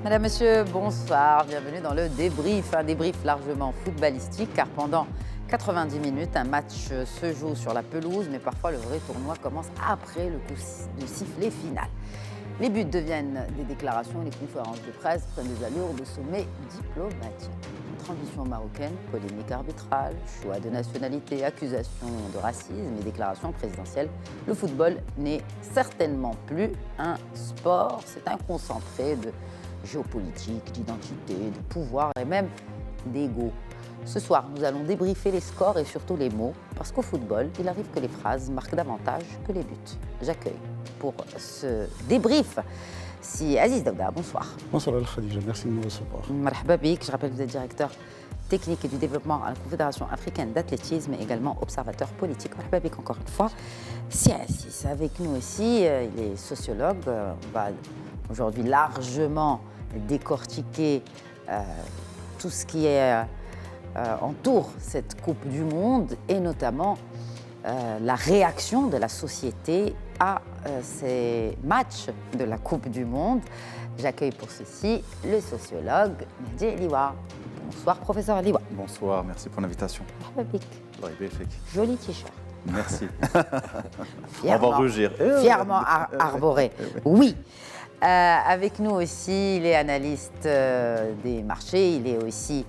Mesdames, Messieurs, bonsoir. Bienvenue dans le débrief. Un débrief largement footballistique car pendant 90 minutes, un match se joue sur la pelouse, mais parfois le vrai tournoi commence après le coup de sifflet final. Les buts deviennent des déclarations et les conférences de presse prennent des allures de sommet diplomatique. Transition marocaine, polémique arbitrale, choix de nationalité, accusations de racisme et déclarations présidentielles. Le football n'est certainement plus un sport, c'est un concentré de géopolitique, d'identité, de pouvoir et même d'ego. Ce soir, nous allons débriefer les scores et surtout les mots, parce qu'au football, il arrive que les phrases marquent davantage que les buts. J'accueille pour ce débrief si Aziz Daouda, bonsoir. Bonsoir Al-Khadija, merci de nous recevoir. Marhaba bik, je rappelle que vous êtes directeur technique et du développement à la Confédération africaine d'athlétisme et également observateur politique. Marhaba bik encore une fois. Si Aziz, avec nous aussi, il est sociologue. On va aujourd'hui largement décortiquer tout ce qui entoure cette Coupe du Monde et notamment la réaction de la société à ces matchs de la Coupe du Monde. J'accueille pour ceci le sociologue Mehdi Eliwa. Bonsoir professeur Eliwa. Bonsoir, merci pour l'invitation. Joli t-shirt. Merci. On va rougir. Fièrement arboré. Oui. Avec nous aussi, il est analyste des marchés, il est aussi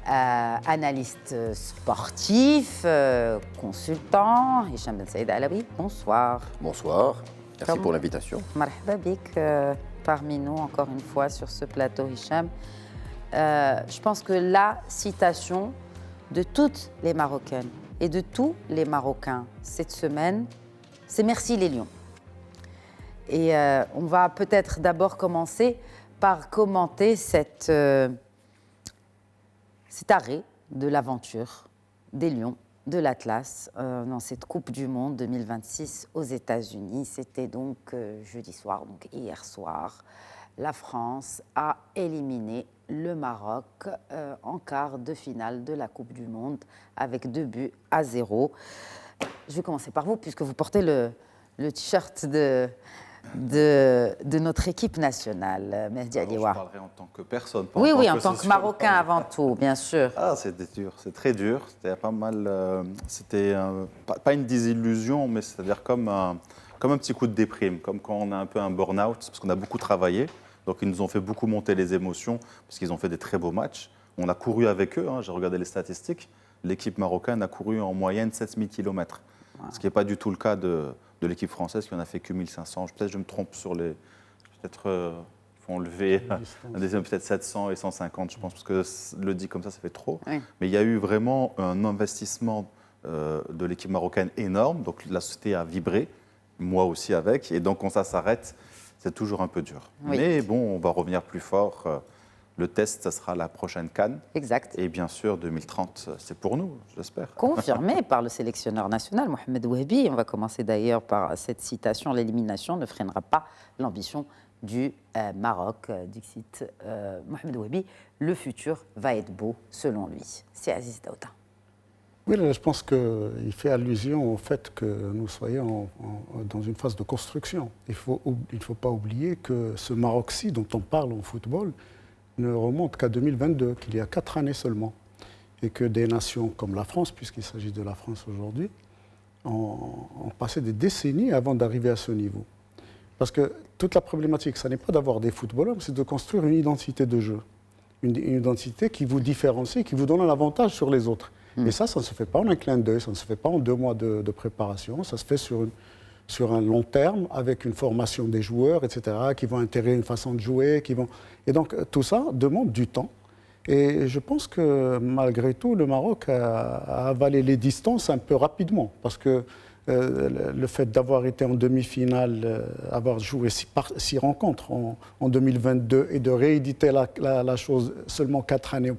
analyste sportif, consultant. Hicham Ben Saïd Alaoui, bonsoir. Bonsoir, merci pour l'invitation. Marhaba bik, parmi nous encore une fois sur ce plateau, Hicham. Je pense que la citation de toutes les Marocaines et de tous les Marocains cette semaine, c'est « Merci les Lions ». Et on va peut-être d'abord commencer par commenter cet arrêt de l'aventure des Lions, de l'Atlas, dans cette Coupe du Monde 2026 aux États-Unis. C'était donc jeudi soir, donc hier soir. La France a éliminé le Maroc en quart de finale de la Coupe du Monde avec 2-0. Je vais commencer par vous, puisque vous portez le t-shirt de notre équipe nationale, Mehdi Eliwa. Je parlerai en tant que personne. Oui, en tant que Marocain avant tout, bien sûr. Ah, c'était dur, c'est très dur. C'était pas mal. C'était pas une désillusion, mais c'est-à-dire comme un petit coup de déprime, comme quand on a un peu un burn-out, parce qu'on a beaucoup travaillé. Donc ils nous ont fait beaucoup monter les émotions, parce qu'ils ont fait des très beaux matchs. On a couru avec eux, j'ai regardé les statistiques. L'équipe marocaine a couru en moyenne 7000 km, ce qui n'est pas du tout le cas de l'équipe française qui en a fait que 1500. Peut-être je me trompe sur les... Peut-être il faut enlever peut-être 700 et 150, je pense, parce que le dit comme ça fait trop. Oui. Mais il y a eu vraiment un investissement de l'équipe marocaine énorme. Donc la société a vibré, moi aussi avec. Et donc quand ça s'arrête, c'est toujours un peu dur. Oui. Mais bon, on va revenir plus fort. Le test, ça sera la prochaine CAN. Exact. Et bien sûr, 2030, c'est pour nous, j'espère. Confirmé par le sélectionneur national, Mohamed Wahbi. On va commencer d'ailleurs par cette citation. L'élimination ne freinera pas l'ambition du Maroc. Dixit Mohamed Wahbi. Le futur va être beau, selon lui. C'est Aziz Daouda. Oui, là, je pense qu'il fait allusion au fait que nous soyons dans une phase de construction. Il ne faut pas oublier que ce Maroc-ci dont on parle en football ne remonte qu'à 2022, qu'il y a 4 années seulement. Et que des nations comme la France, puisqu'il s'agit de la France aujourd'hui, ont passé des décennies avant d'arriver à ce niveau. Parce que toute la problématique, ce n'est pas d'avoir des footballeurs, c'est de construire une identité de jeu. Une identité qui vous différencie, qui vous donne un avantage sur les autres. Et ça ne se fait pas en un clin d'œil, ça ne se fait pas en 2 mois de préparation, ça se fait sur un long terme, avec une formation des joueurs, etc., qui vont intégrer une façon de jouer, Et donc, tout ça demande du temps. Et je pense que, malgré tout, le Maroc a avalé les distances un peu rapidement, parce que le fait d'avoir été en demi-finale, avoir joué 6 rencontres en 2022 et de rééditer la chose seulement 4 années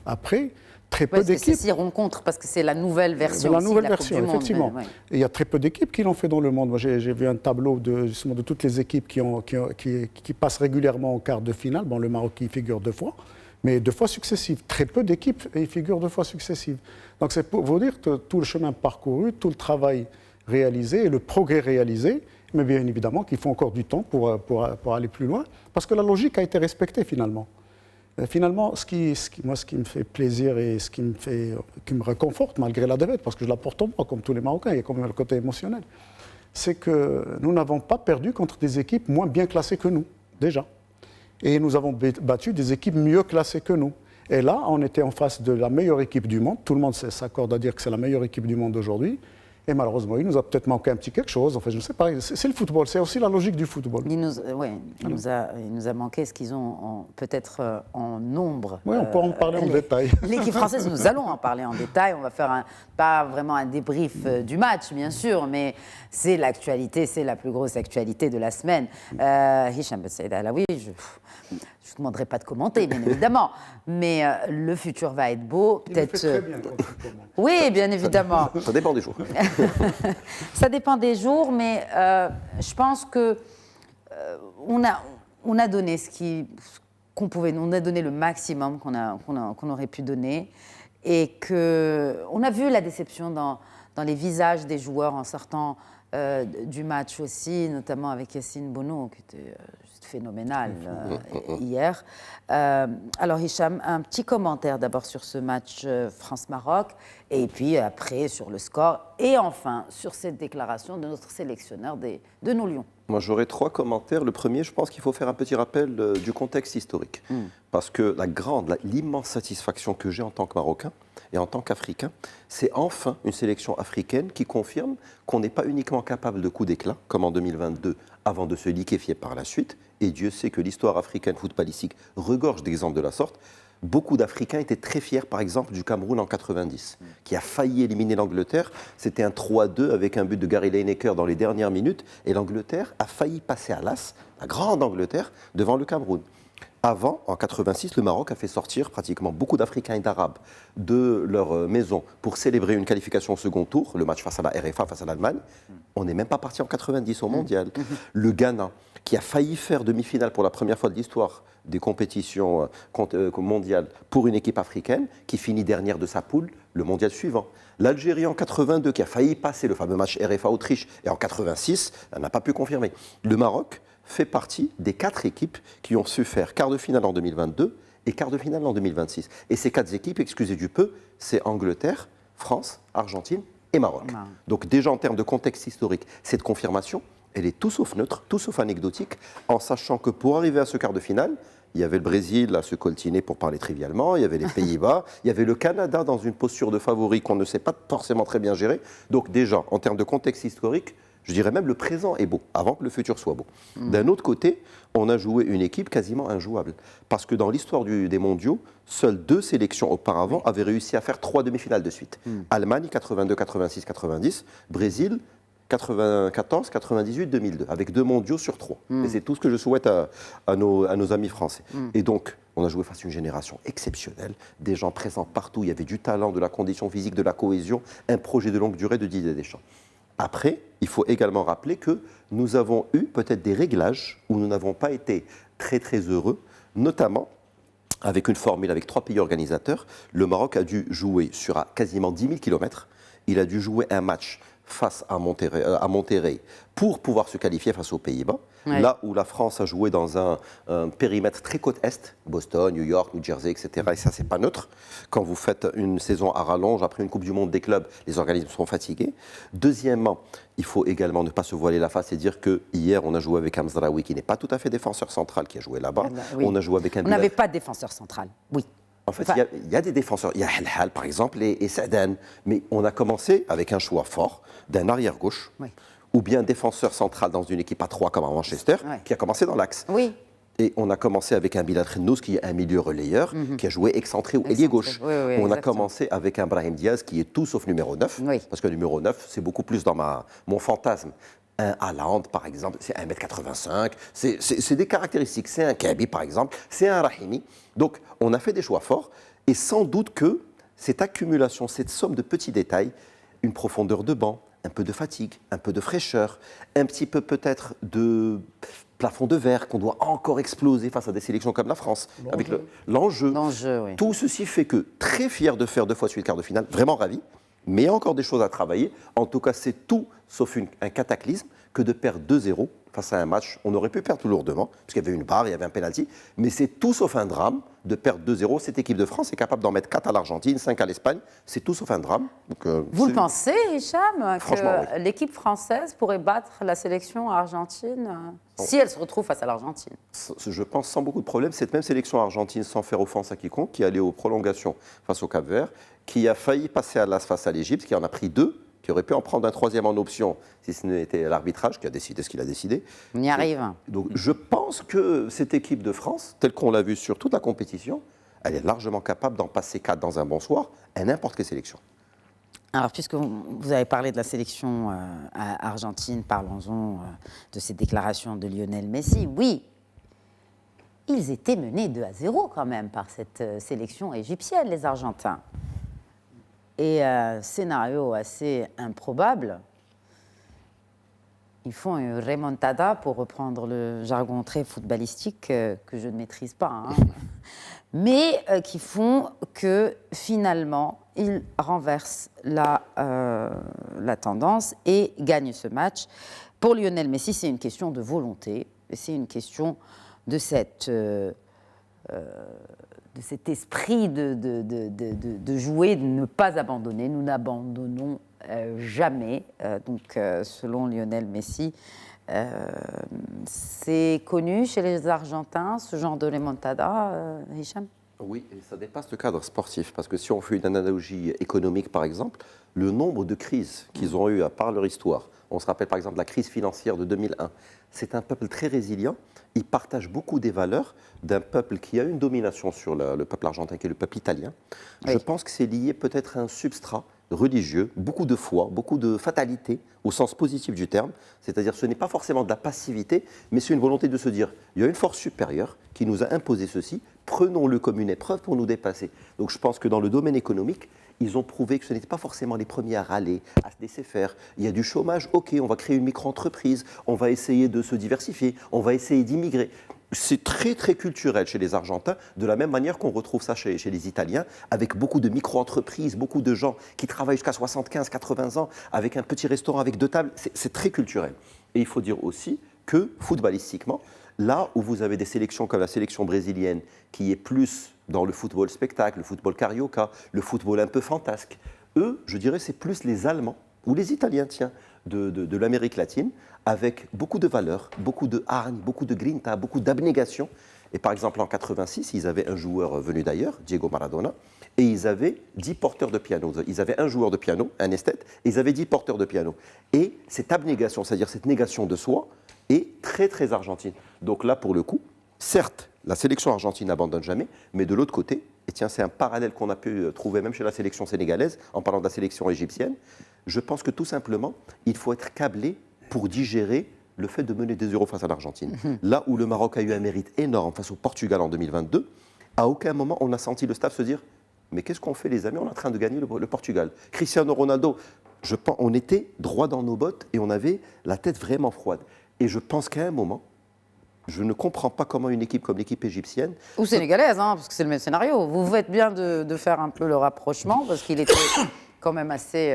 après, très peu d'équipes. C'est 6 rencontres, parce que c'est la nouvelle version. La nouvelle version, effectivement. Mais, et il y a très peu d'équipes qui l'ont fait dans le monde. Moi, j'ai vu un tableau de toutes les équipes qui passent régulièrement en quart de finale. Bon, le Maroc y figure 2 fois, mais 2 fois successives. Très peu d'équipes y figurent 2 fois successives. Donc c'est pour vous dire que tout le chemin parcouru, tout le travail réalisé et le progrès réalisé mais bien évidemment qu'il faut encore du temps pour aller plus loin, parce que la logique a été respectée finalement. Finalement, ce qui me fait plaisir et qui me réconforte malgré la défaite, parce que je la porte en moi, comme tous les Marocains, il y a quand même le côté émotionnel, c'est que nous n'avons pas perdu contre des équipes moins bien classées que nous, déjà. Et nous avons battu des équipes mieux classées que nous. Et là, on était en face de la meilleure équipe du monde. Tout le monde s'accorde à dire que c'est la meilleure équipe du monde aujourd'hui. Et malheureusement, il nous a peut-être manqué un petit quelque chose. Enfin, je ne sais pas. C'est le football. C'est aussi la logique du football. Il nous a manqué ce qu'ils ont peut-être en nombre. Oui, on peut en parler en détail. L'équipe française, nous allons en parler en détail. On va faire pas vraiment un débrief du match, bien sûr, mais c'est l'actualité, c'est la plus grosse actualité de la semaine. Hicham Ben Saïd Alaoui, je ne vous demanderai pas de commenter, bien évidemment, mais le futur va être beau. Il le fait très bien quand il commente. Oui, bien évidemment. Ça dépend des jours. Ça dépend des jours, mais je pense que on a donné qu'on pouvait. On a donné le maximum qu'on aurait pu donner, et qu'on a vu la déception dans les visages des joueurs en sortant du match aussi, notamment avec Yassine Bounou, qui était juste phénoménal hier. Alors Hicham, un petit commentaire d'abord sur ce match France-Maroc, et puis après sur le score, et enfin sur cette déclaration de notre sélectionneur de nos Lions. Moi, j'aurais 3 commentaires. Le premier, je pense qu'il faut faire un petit rappel du contexte historique. Parce que l'immense satisfaction que j'ai en tant que Marocain et en tant qu'Africain, c'est enfin une sélection africaine qui confirme qu'on n'est pas uniquement capable de coups d'éclat, comme en 2022, avant de se liquéfier par la suite. Et Dieu sait que l'histoire africaine footballistique regorge d'exemples de la sorte. Beaucoup d'Africains étaient très fiers, par exemple, du Cameroun en 90, qui a failli éliminer l'Angleterre. C'était un 3-2 avec un but de Gary Lineker dans les dernières minutes. Et l'Angleterre a failli passer à l'as, la grande Angleterre, devant le Cameroun. Avant, en 86, le Maroc a fait sortir pratiquement beaucoup d'Africains et d'Arabes de leur maison pour célébrer une qualification au second tour, le match face à la RFA, face à l'Allemagne. On n'est même pas parti en 90 au Mondial. Le Ghana, qui a failli faire demi-finale pour la première fois de l'histoire des compétitions mondiales pour une équipe africaine, qui finit dernière de sa poule le mondial suivant. L'Algérie en 82, qui a failli passer le fameux match RFA-Autriche, et en 86, elle n'a pas pu confirmer. Le Maroc fait partie des 4 équipes qui ont su faire quart de finale en 2022 et quart de finale en 2026. Et ces 4 équipes, excusez du peu, c'est Angleterre, France, Argentine et Maroc. Donc déjà en termes de contexte historique, cette confirmation, elle est tout sauf neutre, tout sauf anecdotique, en sachant que pour arriver à ce quart de finale, il y avait le Brésil à se coltiner pour parler trivialement, il y avait les Pays-Bas, il y avait le Canada dans une posture de favori qu'on ne sait pas forcément très bien gérer. Donc déjà, en termes de contexte historique, je dirais même le présent est beau, avant que le futur soit beau. D'un autre côté, on a joué une équipe quasiment injouable. Parce que dans l'histoire des mondiaux, seules 2 sélections auparavant avaient réussi à faire 3 demi-finales de suite. Allemagne, 82, 86, 90. Brésil, 94, 98, 2002, avec 2 mondiaux sur 3. Et c'est tout ce que je souhaite à nos amis français. Et donc, on a joué face à une génération exceptionnelle, des gens présents partout, il y avait du talent, de la condition physique, de la cohésion, un projet de longue durée de Didier Deschamps. Après, il faut également rappeler que nous avons eu peut-être des réglages où nous n'avons pas été très très heureux, notamment avec une formule avec 3 pays organisateurs. Le Maroc a dû jouer sur quasiment 10 000 km. Il a dû jouer un match face à Monterrey pour pouvoir se qualifier face aux Pays-Bas. Ouais. Là où la France a joué dans un périmètre très côte Est, Boston, New York, New Jersey, etc. Et ça, c'est pas neutre. Quand vous faites une saison à rallonge, après une Coupe du Monde des clubs, les organismes sont fatigués. Deuxièmement, il faut également ne pas se voiler la face et dire que hier, on a joué avec Amzraoui, qui n'est pas tout à fait défenseur central, qui a joué là-bas. Oui. On a joué avec un... On n'avait pas de défenseur central, oui. En fait, il y a des défenseurs. Il y a Helhal, par exemple, et Sadan. Mais on a commencé avec un choix fort d'un arrière-gauche, oui, ou bien défenseur central dans une équipe à 3 comme à Manchester, oui, qui a commencé dans l'axe. Oui. Et on a commencé avec un Bilal Khennous, qui est un milieu relayeur, qui a joué excentré ou ailier gauche. Oui, oui, on a commencé avec un Brahim Diaz, qui est tout sauf numéro 9, oui, parce que numéro 9, c'est beaucoup plus dans mon fantasme. Un Haaland, par exemple, c'est 1m85, c'est des caractéristiques. C'est un Kaby, par exemple, c'est un Rahimi. Donc, on a fait des choix forts, et sans doute que cette accumulation, cette somme de petits détails, une profondeur de banc, un peu de fatigue, un peu de fraîcheur, un petit peu peut-être de plafond de verre qu'on doit encore exploser face à des sélections comme la France, avec l'enjeu. Oui. Tout ceci fait que, très fier de faire 2 fois suite quart de finale, vraiment ravi, mais il y a encore des choses à travailler. En tout cas, c'est tout sauf un cataclysme que de perdre 2-0 face à un match. On aurait pu perdre tout lourdement, parce qu'il y avait une barre, il y avait un penalty, mais c'est tout sauf un drame de perdre 2-0. Cette équipe de France est capable d'en mettre 4 à l'Argentine, 5 à l'Espagne. C'est tout sauf un drame. Donc, Vous le pensez, Hicham, Franchement, que l'équipe française pourrait battre la sélection argentine si elle se retrouve face à l'Argentine? Je pense sans beaucoup de problèmes, cette même sélection argentine, sans faire offense à quiconque, qui allait aux prolongations face au Cap-Vert, qui a failli passer à l'as face à l'Égypte, qui en a pris 2, qui aurait pu en prendre un 3e en option si ce n'était l'arbitrage qui a décidé ce qu'il a décidé. On y arrive. Donc je pense que cette équipe de France, telle qu'on l'a vue sur toute la compétition, elle est largement capable d'en passer 4 dans un bon soir à n'importe quelle sélection. Alors, puisque vous avez parlé de la sélection argentine, parlons-en de ces déclarations de Lionel Messi. Oui, ils étaient menés 2-0 quand même par cette sélection égyptienne, les Argentins. Et scénario assez improbable, ils font une remontada, pour reprendre le jargon très footballistique que je ne maîtrise pas, hein, mais qui font que finalement, ils renversent la tendance et gagnent ce match. Pour Lionel Messi, c'est une question de volonté, c'est une question de cet esprit de jouer, de ne pas abandonner. Nous n'abandonnons jamais. Donc, selon Lionel Messi, c'est connu chez les Argentins, ce genre de remontada, Hicham? Oui, et ça dépasse le cadre sportif, parce que si on fait une analogie économique, par exemple, le nombre de crises qu'ils ont eues à part leur histoire, on se rappelle par exemple la crise financière de 2001, c'est un peuple très résilient, il partage beaucoup des valeurs d'un peuple qui a une domination sur le peuple argentin, qui est le peuple italien. Oui. Je pense que c'est lié peut-être à un substrat religieux, beaucoup de foi, beaucoup de fatalité, au sens positif du terme, c'est-à-dire ce n'est pas forcément de la passivité, mais c'est une volonté de se dire, il y a une force supérieure qui nous a imposé ceci, prenons-le comme une épreuve pour nous dépasser. Donc je pense que dans le domaine économique, ils ont prouvé que ce n'étaient pas forcément les premiers à râler, à se laisser faire. Il y a du chômage, ok, on va créer une micro-entreprise, on va essayer de se diversifier, on va essayer d'immigrer. C'est très, très culturel chez les Argentins, de la même manière qu'on retrouve ça chez les Italiens, avec beaucoup de micro-entreprises, beaucoup de gens qui travaillent jusqu'à 75, 80 ans, avec un petit restaurant avec 2 tables. C'est très culturel. Et il faut dire aussi que, footballistiquement, là où vous avez des sélections comme la sélection brésilienne, qui est plus dans le football spectacle, le football carioca, le football un peu fantasque, eux, je dirais, c'est plus les Allemands, ou les Italiens, tiens, de l'Amérique latine, avec beaucoup de valeurs, beaucoup de hargne, beaucoup de grinta, beaucoup d'abnégation. Et par exemple, en 86, ils avaient un joueur venu d'ailleurs, Diego Maradona, et ils avaient 10 porteurs de piano. Ils avaient un joueur de piano, un esthète, et ils avaient 10 porteurs de piano. Et cette abnégation, c'est-à-dire cette négation de soi, est très, très argentine. Donc là, pour le coup, certes, la sélection argentine n'abandonne jamais, mais de l'autre côté, et tiens, c'est un parallèle qu'on a pu trouver même chez la sélection sénégalaise, en parlant de la sélection égyptienne, je pense que tout simplement, il faut être câblé pour digérer le fait de mener 2-0 face à l'Argentine. Là où le Maroc a eu un mérite énorme face au Portugal en 2022, à aucun moment on a senti le staff se dire « Mais qu'est-ce qu'on fait les amis, on est en train de gagner le Portugal ». Cristiano Ronaldo, je pense, on était droit dans nos bottes et on avait la tête vraiment froide. Et je pense qu'à un moment, je ne comprends pas comment une équipe comme l'équipe égyptienne... Ou sénégalaise, hein, parce que c'est le même scénario. Vous faites bien de faire un peu le rapprochement, parce qu'il était quand même assez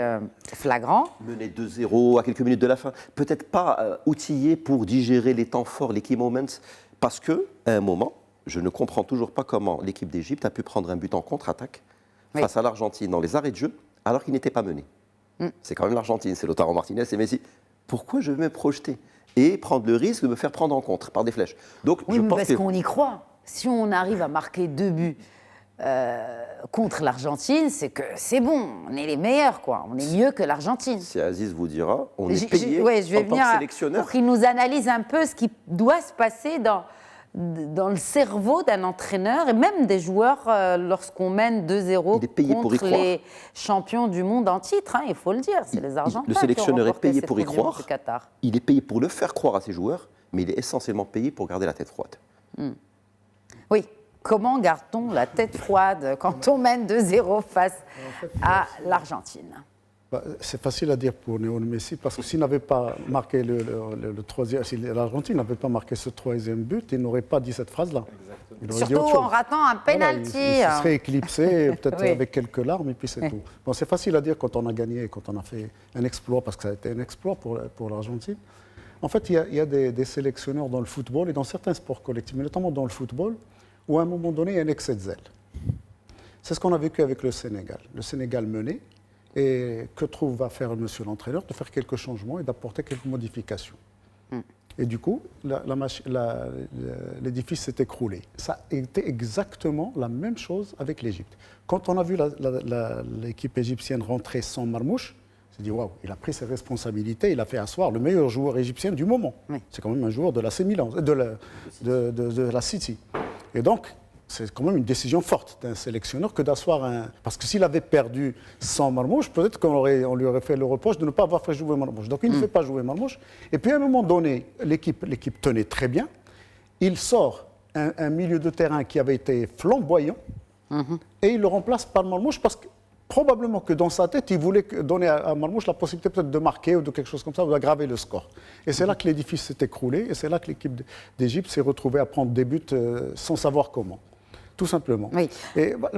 flagrant. Mener 2-0 à quelques minutes de la fin. Peut-être pas outillé pour digérer les temps forts, les key moments, parce qu'à un moment, je ne comprends toujours pas comment l'équipe d'Égypte a pu prendre un but en contre-attaque face à l'Argentine dans les arrêts de jeu, alors qu'il n'était pas mené. C'est quand même l'Argentine, c'est Lautaro Martinez et Messi. Pourquoi je vais me projeter et prendre le risque de me faire prendre en contre par des flèches? Donc, oui, je pense parce qu'on y croit. Si on arrive à marquer 2 buts contre l'Argentine, c'est que c'est bon, on est les meilleurs, quoi. On est mieux que l'Argentine. Si Aziz vous dira, on est payé en tant que sélectionneur. Pour qu'il nous analyse un peu ce qui doit se passer dans le cerveau d'un entraîneur et même des joueurs lorsqu'on mène 2-0 contre les champions du monde en titre, hein, il faut le dire, c'est les Argentins. Le sélectionneur est payé pour y croire, il est payé pour le faire croire à ses joueurs, mais il est essentiellement payé pour garder la tête froide. Oui, comment garde-t-on la tête froide quand on mène 2-0 face à l'Argentine? C'est facile à dire pour Lionel Messi, parce que s'il n'avait pas marqué le troisième, si l'Argentine n'avait pas marqué ce 3e but, il n'aurait pas dit cette phrase-là. Surtout en ratant un penalty. Voilà, il serait éclipsé, peut-être avec quelques larmes, et puis c'est tout. Bon, c'est facile à dire quand on a gagné, quand on a fait un exploit, parce que ça a été un exploit pour l'Argentine. En fait, il y a des sélectionneurs dans le football et dans certains sports collectifs, mais notamment dans le football, où à un moment donné, il y a un excès de zèle. C'est ce qu'on a vécu avec le Sénégal. Le Sénégal menait, et que va faire monsieur l'entraîneur? De faire quelques changements et d'apporter quelques modifications. Et du coup, l'édifice s'est écroulé. Ça a été exactement la même chose avec l'Égypte. Quand on a vu l'équipe égyptienne rentrer sans Marmouche, on s'est dit, waouh, il a pris ses responsabilités, il a fait asseoir le meilleur joueur égyptien du moment. Oui. C'est quand même un joueur de l'AC Milan, de la City. Et donc, c'est quand même une décision forte d'un sélectionneur que d'asseoir un... Parce que s'il avait perdu sans Marmouche, peut-être qu'on lui aurait fait le reproche de ne pas avoir fait jouer Marmouche. Donc il ne fait pas jouer Marmouche. Et puis à un moment donné, l'équipe tenait très bien. Il sort un milieu de terrain qui avait été flamboyant et il le remplace par Marmouche parce que probablement que dans sa tête, il voulait donner à Marmouche la possibilité peut-être de marquer ou de quelque chose comme ça, ou d'aggraver le score. Et c'est là que l'édifice s'est écroulé et c'est là que l'équipe d'Égypte s'est retrouvée à prendre des buts sans savoir comment. Tout simplement. Oui.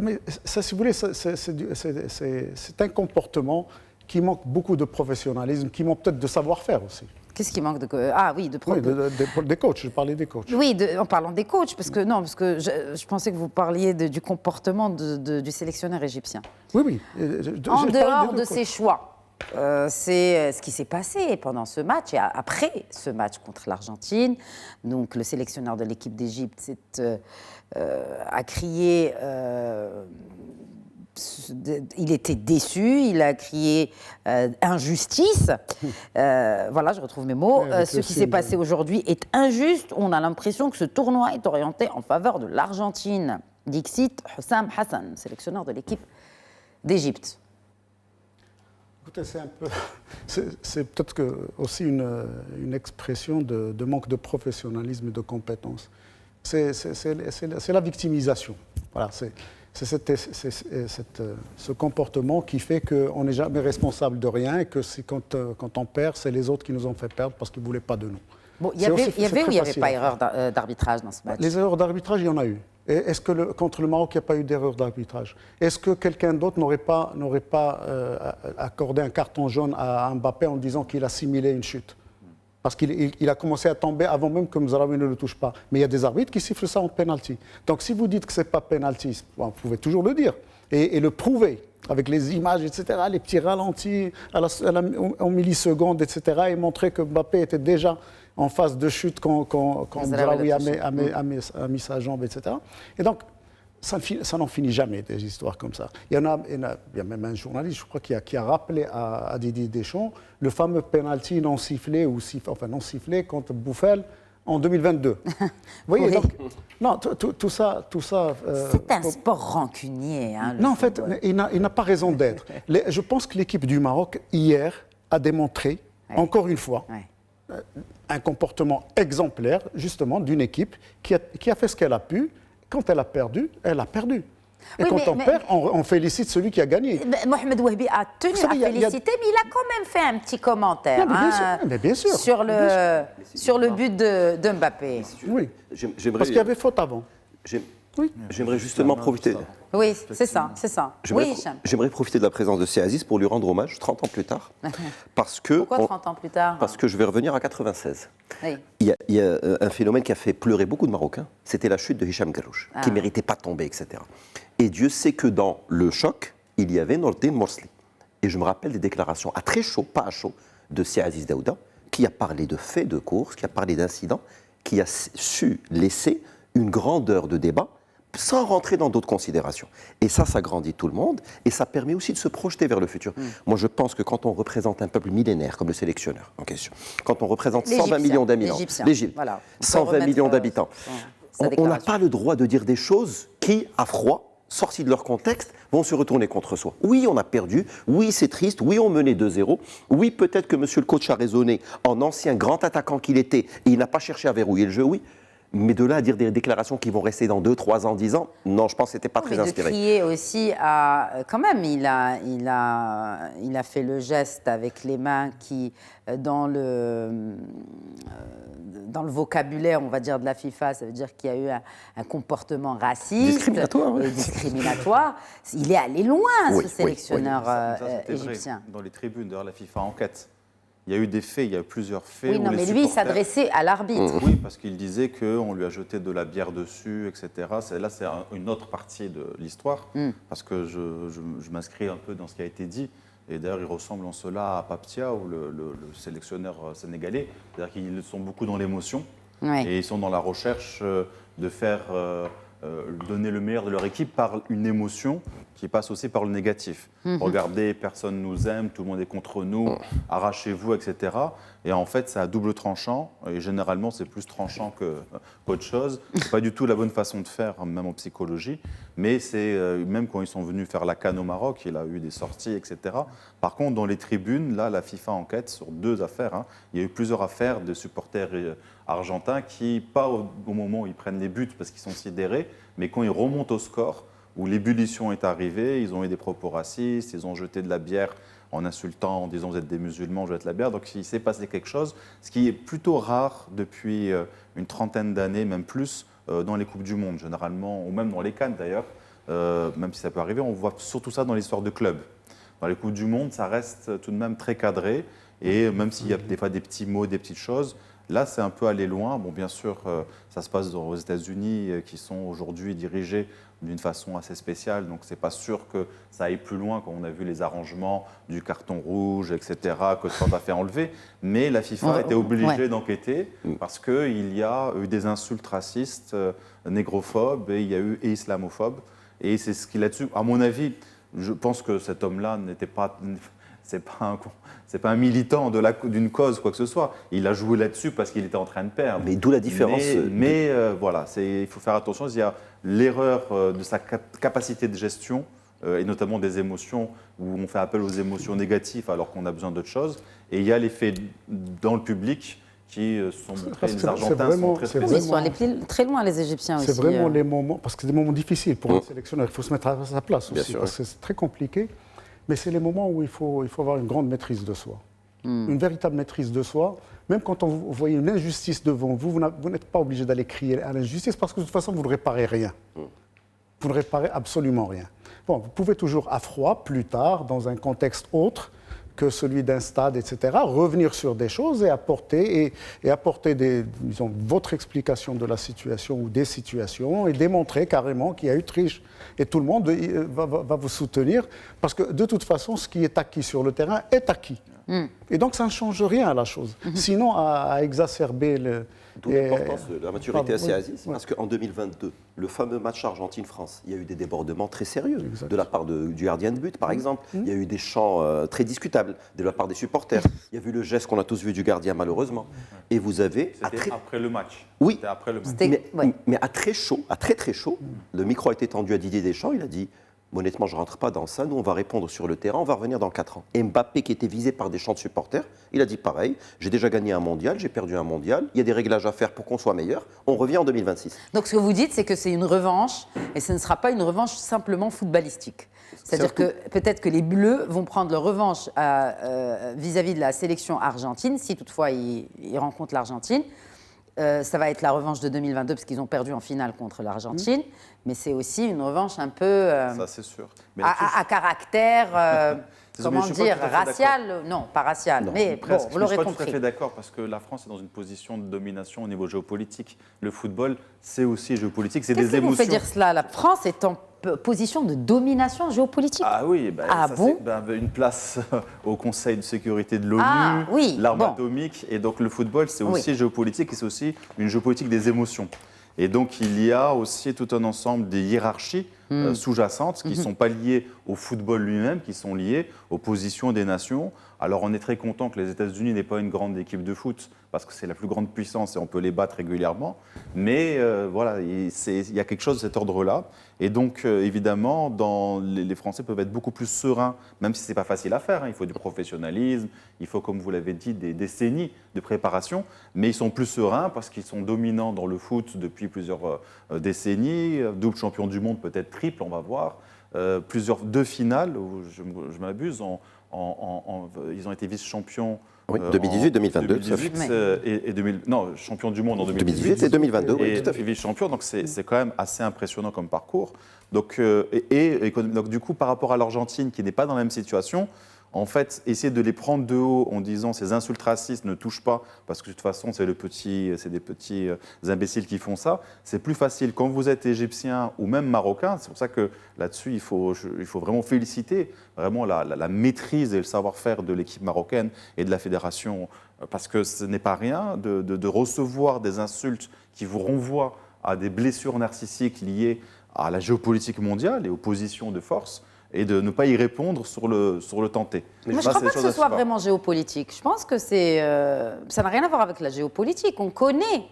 Mais ça, si vous voulez, c'est un comportement qui manque beaucoup de professionnalisme, qui manque peut-être de savoir-faire aussi. Qu'est-ce qui manque de... Ah oui, des coachs, je parlais des coachs. Oui, en parlant des coachs, parce que je pensais que vous parliez du comportement du sélectionneur égyptien. Oui. En dehors de ses choix, c'est ce qui s'est passé pendant ce match et après ce match contre l'Argentine. Donc le sélectionneur de l'équipe d'Égypte a crié... il était déçu, il a crié injustice. Voilà, je retrouve mes mots. Ce qui s'est passé aujourd'hui est injuste. On a l'impression que ce tournoi est orienté en faveur de l'Argentine. Dixit Hussam Hassan, sélectionneur de l'équipe d'Égypte. Écoutez, c'est peut-être aussi une expression de manque de professionnalisme et de compétence. C'est la victimisation. Voilà, c'est ce comportement qui fait qu'on n'est jamais responsable de rien et que quand on perd, c'est les autres qui nous ont fait perdre parce qu'ils ne voulaient pas de nous. Bon, il y avait ou il n'y avait pas erreur d'arbitrage dans ce match? Les erreurs d'arbitrage, il y en a eu. Est-ce que contre le Maroc, il n'y a pas eu d'erreur d'arbitrage? Est-ce que quelqu'un d'autre n'aurait pas accordé un carton jaune à Mbappé en disant qu'il a simulé une chute? Parce qu'il a commencé à tomber avant même que Mzraoui ne le touche pas. Mais il y a des arbitres qui sifflent ça en penalty. Donc si vous dites que ce n'est pas penalty, vous pouvez toujours le dire et le prouver avec les images, etc., les petits ralentis en millisecondes, etc., et montrer que Mbappé était déjà en phase de chute quand Mzraoui a mis sa jambe, etc. Et donc, ça n'en finit jamais, des histoires comme ça. Il y a même un journaliste, je crois, qui a rappelé à Didier Deschamps le fameux penalty non sifflé, non sifflé contre Bouffel en 2022. Vous voyez, donc, non, tout ça... c'est un sport rancunier. Hein, non, en fait, il n'a pas raison d'être. Je pense que l'équipe du Maroc, hier, a démontré, encore une fois, un comportement exemplaire, justement, d'une équipe qui a fait ce qu'elle a pu. Quand elle a perdu, elle a perdu. Et quand on perd, on félicite celui qui a gagné. Mohamed Wahbi a tenu à féliciter, mais il a quand même fait un petit commentaire bien sûr, sur le but de Mbappé. Oui, parce qu'il y avait faute avant. J'aimerais justement profiter... Oui, c'est ça. J'aimerais profiter de la présence de Aziz pour lui rendre hommage 30 ans plus tard. Pourquoi 30 ans plus tard? Parce que je vais revenir à 96. Oui. Il y a un phénomène qui a fait pleurer beaucoup de Marocains, c'était la chute de Hicham Garrouch, qui ne méritait pas de tomber, etc. Et Dieu sait que dans le choc, il y avait Nordin Morsli. Et je me rappelle des déclarations à très chaud, pas à chaud, de Aziz Daouda, qui a parlé de faits de course, qui a parlé d'incidents, qui a su laisser une grandeur de débat sans rentrer dans d'autres considérations. Et ça grandit tout le monde, et ça permet aussi de se projeter vers le futur. Moi, je pense que quand on représente un peuple millénaire, comme le sélectionneur en question, quand on représente 120 millions d'habitants, l'Égypte, voilà, 120 millions d'habitants, on n'a pas le droit de dire des choses qui, à froid, sorties de leur contexte, vont se retourner contre soi. Oui, on a perdu, oui, c'est triste, oui, on menait 2-0, oui, peut-être que monsieur le coach a raisonné en ancien grand attaquant qu'il était, et il n'a pas cherché à verrouiller le jeu, oui. Mais de là à dire des déclarations qui vont rester dans 2, 3 ans, 10 ans, non, je pense que ce n'était pas très inspiré. De crier aussi à... Quand même, il a fait le geste avec les mains qui, dans le vocabulaire, on va dire, de la FIFA, ça veut dire qu'il y a eu un comportement raciste. Discriminatoire. Il est allé loin, ce sélectionneur égyptien. Dans les tribunes, d'ailleurs, la FIFA enquête. il y a eu des faits, il y a eu plusieurs faits. Oui, où non, les mais lui, il supporters- s'adressait à l'arbitre. Oui, parce qu'il disait qu'on lui a jeté de la bière dessus, etc. Là, c'est une autre partie de l'histoire, parce que je m'inscris un peu dans ce qui a été dit. Et d'ailleurs, il ressemble en cela à Paptia, ou le sélectionneur sénégalais. C'est-à-dire qu'ils sont beaucoup dans l'émotion, Ouais. et ils sont dans la recherche de faire donner le meilleur de leur équipe par une émotion qui passe aussi par le négatif. Regardez, personne nous aime, tout le monde est contre nous, arrachez-vous, etc. Et en fait, c'est à double tranchant, et généralement, c'est plus tranchant qu'autre chose. C'est pas du tout la bonne façon de faire, même en psychologie, mais c'est même quand ils sont venus faire la CAN au Maroc, il a eu des sorties, etc. Par contre, dans les tribunes, là, la FIFA enquête sur 2 affaires. Hein. Il y a eu plusieurs affaires de supporters argentins qui, pas au moment où ils prennent les buts parce qu'ils sont sidérés, mais quand ils remontent au score, où l'ébullition est arrivée, ils ont eu des propos racistes, ils ont jeté de la bière en insultant, en disant vous êtes des musulmans, je jette la bière. Donc il s'est passé quelque chose, ce qui est plutôt rare depuis une trentaine d'années, même plus, dans les Coupes du Monde, généralement, ou même dans les CAN d'ailleurs, même si ça peut arriver, on voit surtout ça dans l'histoire de clubs. Dans les Coupes du Monde, ça reste tout de même très cadré, et même s'il y a des fois des petits mots, des petites choses, là, c'est un peu aller loin. Bon, bien sûr, ça se passe aux États-Unis, qui sont aujourd'hui dirigés d'une façon assez spéciale. Donc, c'est pas sûr que ça aille plus loin quand on a vu les arrangements du carton rouge, etc., que Trump a fait enlever. Mais la FIFA a été obligée d'enquêter parce qu'il y a eu des insultes racistes, négrophobes, et il y a eu et islamophobes. Et c'est ce qu'il a dessus. À mon avis, je pense que cet homme-là n'était pas... C'est pas un militant d'une cause, quoi que ce soit. Il a joué là-dessus parce qu'il était en train de perdre. Mais d'où la différence. Mais voilà, il faut faire attention. Il y a l'erreur de sa capacité de gestion, et notamment des émotions, où on fait appel aux émotions négatives alors qu'on a besoin d'autre chose. Et il y a les faits dans le public qui sont montrés. Les Argentins sont très Oui, ils sont allés très loin, les Égyptiens aussi. C'est vraiment les moments, parce que c'est des moments difficiles pour un sélectionneur. Il faut se mettre à sa place Bien aussi, sûr, parce que c'est très compliqué. Mais c'est les moments où il faut avoir une grande maîtrise de soi. Une véritable maîtrise de soi. Même quand vous voyez une injustice devant vous, vous n'êtes pas obligé d'aller crier à l'injustice parce que de toute façon, vous ne réparez rien. Vous ne réparez absolument rien. Bon, vous pouvez toujours à froid, plus tard, dans un contexte autre que celui d'un stade, etc., revenir sur des choses et apporter disons, votre explication de la situation ou des situations et démontrer carrément qu'il y a eu triche. Et tout le monde va vous soutenir parce que de toute façon, ce qui est acquis sur le terrain est acquis. Et donc, ça ne change rien à la chose. Sinon, à exacerber le... D'où l'importance de la maturité assez oui, Aziz, parce qu'en 2022, le fameux match Argentine-France, il y a eu des débordements très sérieux de la part du gardien de but, par exemple. Il y a eu des chants très discutables de la part des supporters. Il y a eu le geste qu'on a tous vu du gardien, malheureusement. Et vous avez... C'était après le match. Oui. C'était après le match. Mais à très chaud, à très très chaud, le micro a été tendu à Didier Deschamps, il a dit... Honnêtement, je ne rentre pas dans ça. Nous, on va répondre sur le terrain. On va revenir dans 4 ans. Et Mbappé, qui était visé par des chants de supporters, il a dit pareil. J'ai déjà gagné un mondial, j'ai perdu un mondial. Il y a des réglages à faire pour qu'on soit meilleur. On revient en 2026. Donc, ce que vous dites, c'est que c'est une revanche, et ce ne sera pas une revanche simplement footballistique. C'est-à-dire que peut-être que les Bleus vont prendre leur revanche vis-à-vis de la sélection argentine, si toutefois ils rencontrent l'Argentine. Ça va être la revanche de 2022 parce qu'ils ont perdu en finale contre l'Argentine, mais c'est aussi une revanche un peu Ça, c'est sûr. Mais à caractère, comment je suis pas dire, tout à fait racial. Non, pas racial, Non, mais presque. bon, vous l'aurez je ne suis pas compris. tout à fait d'accord parce que la France est dans une position de domination au niveau géopolitique. Le football, c'est aussi géopolitique, c'est Qu'est-ce des qui vous émotions. fait dire cela? La France est en position de domination géopolitique. Ah oui, ben, Ah ça, bon c'est une place au Conseil de sécurité de l'ONU, Ah, oui, l'arme bon. atomique, et donc le football, c'est Oui. aussi géopolitique et c'est aussi une géopolitique des émotions. Et donc il y a aussi tout un ensemble de hiérarchies sous-jacentes qui ne sont pas liées au football lui-même, qui sont liées aux positions des nations. Alors on est très content que les États-Unis n'aient pas une grande équipe de foot, parce que c'est la plus grande puissance et on peut les battre régulièrement. Mais voilà, il y a quelque chose de cet ordre-là. Et donc évidemment, les Français peuvent être beaucoup plus sereins, même si ce n'est pas facile à faire. Hein. Il faut du professionnalisme, il faut, comme vous l'avez dit, des décennies de préparation. Mais ils sont plus sereins parce qu'ils sont dominants dans le foot depuis plusieurs décennies. Double champion du monde, peut-être triple, on va voir. 2 finales, où je m'abuse, ils ont été vice-champions. Oui, 2018, 2022. 2018 et 2000, non, champion du monde en 2018 et 2022, oui, tout à fait. Et vice-champion, donc c'est quand même assez impressionnant comme parcours. Donc, donc du coup, par rapport à l'Argentine, qui n'est pas dans la même situation, en fait, essayer de les prendre de haut en disant ces insultes racistes ne touchent pas, parce que de toute façon, c'est des petits imbéciles qui font ça, c'est plus facile. Quand vous êtes égyptien ou même marocain, c'est pour ça que là-dessus, il faut vraiment féliciter vraiment la maîtrise et le savoir-faire de l'équipe marocaine et de la fédération, parce que ce n'est pas rien de recevoir des insultes qui vous renvoient à des blessures narcissiques liées à la géopolitique mondiale et aux positions de force, et de ne pas y répondre sur le tenté. Moi, je ne crois pas que ce soit vraiment géopolitique. Je pense que ça n'a rien à voir avec la géopolitique. On connaît.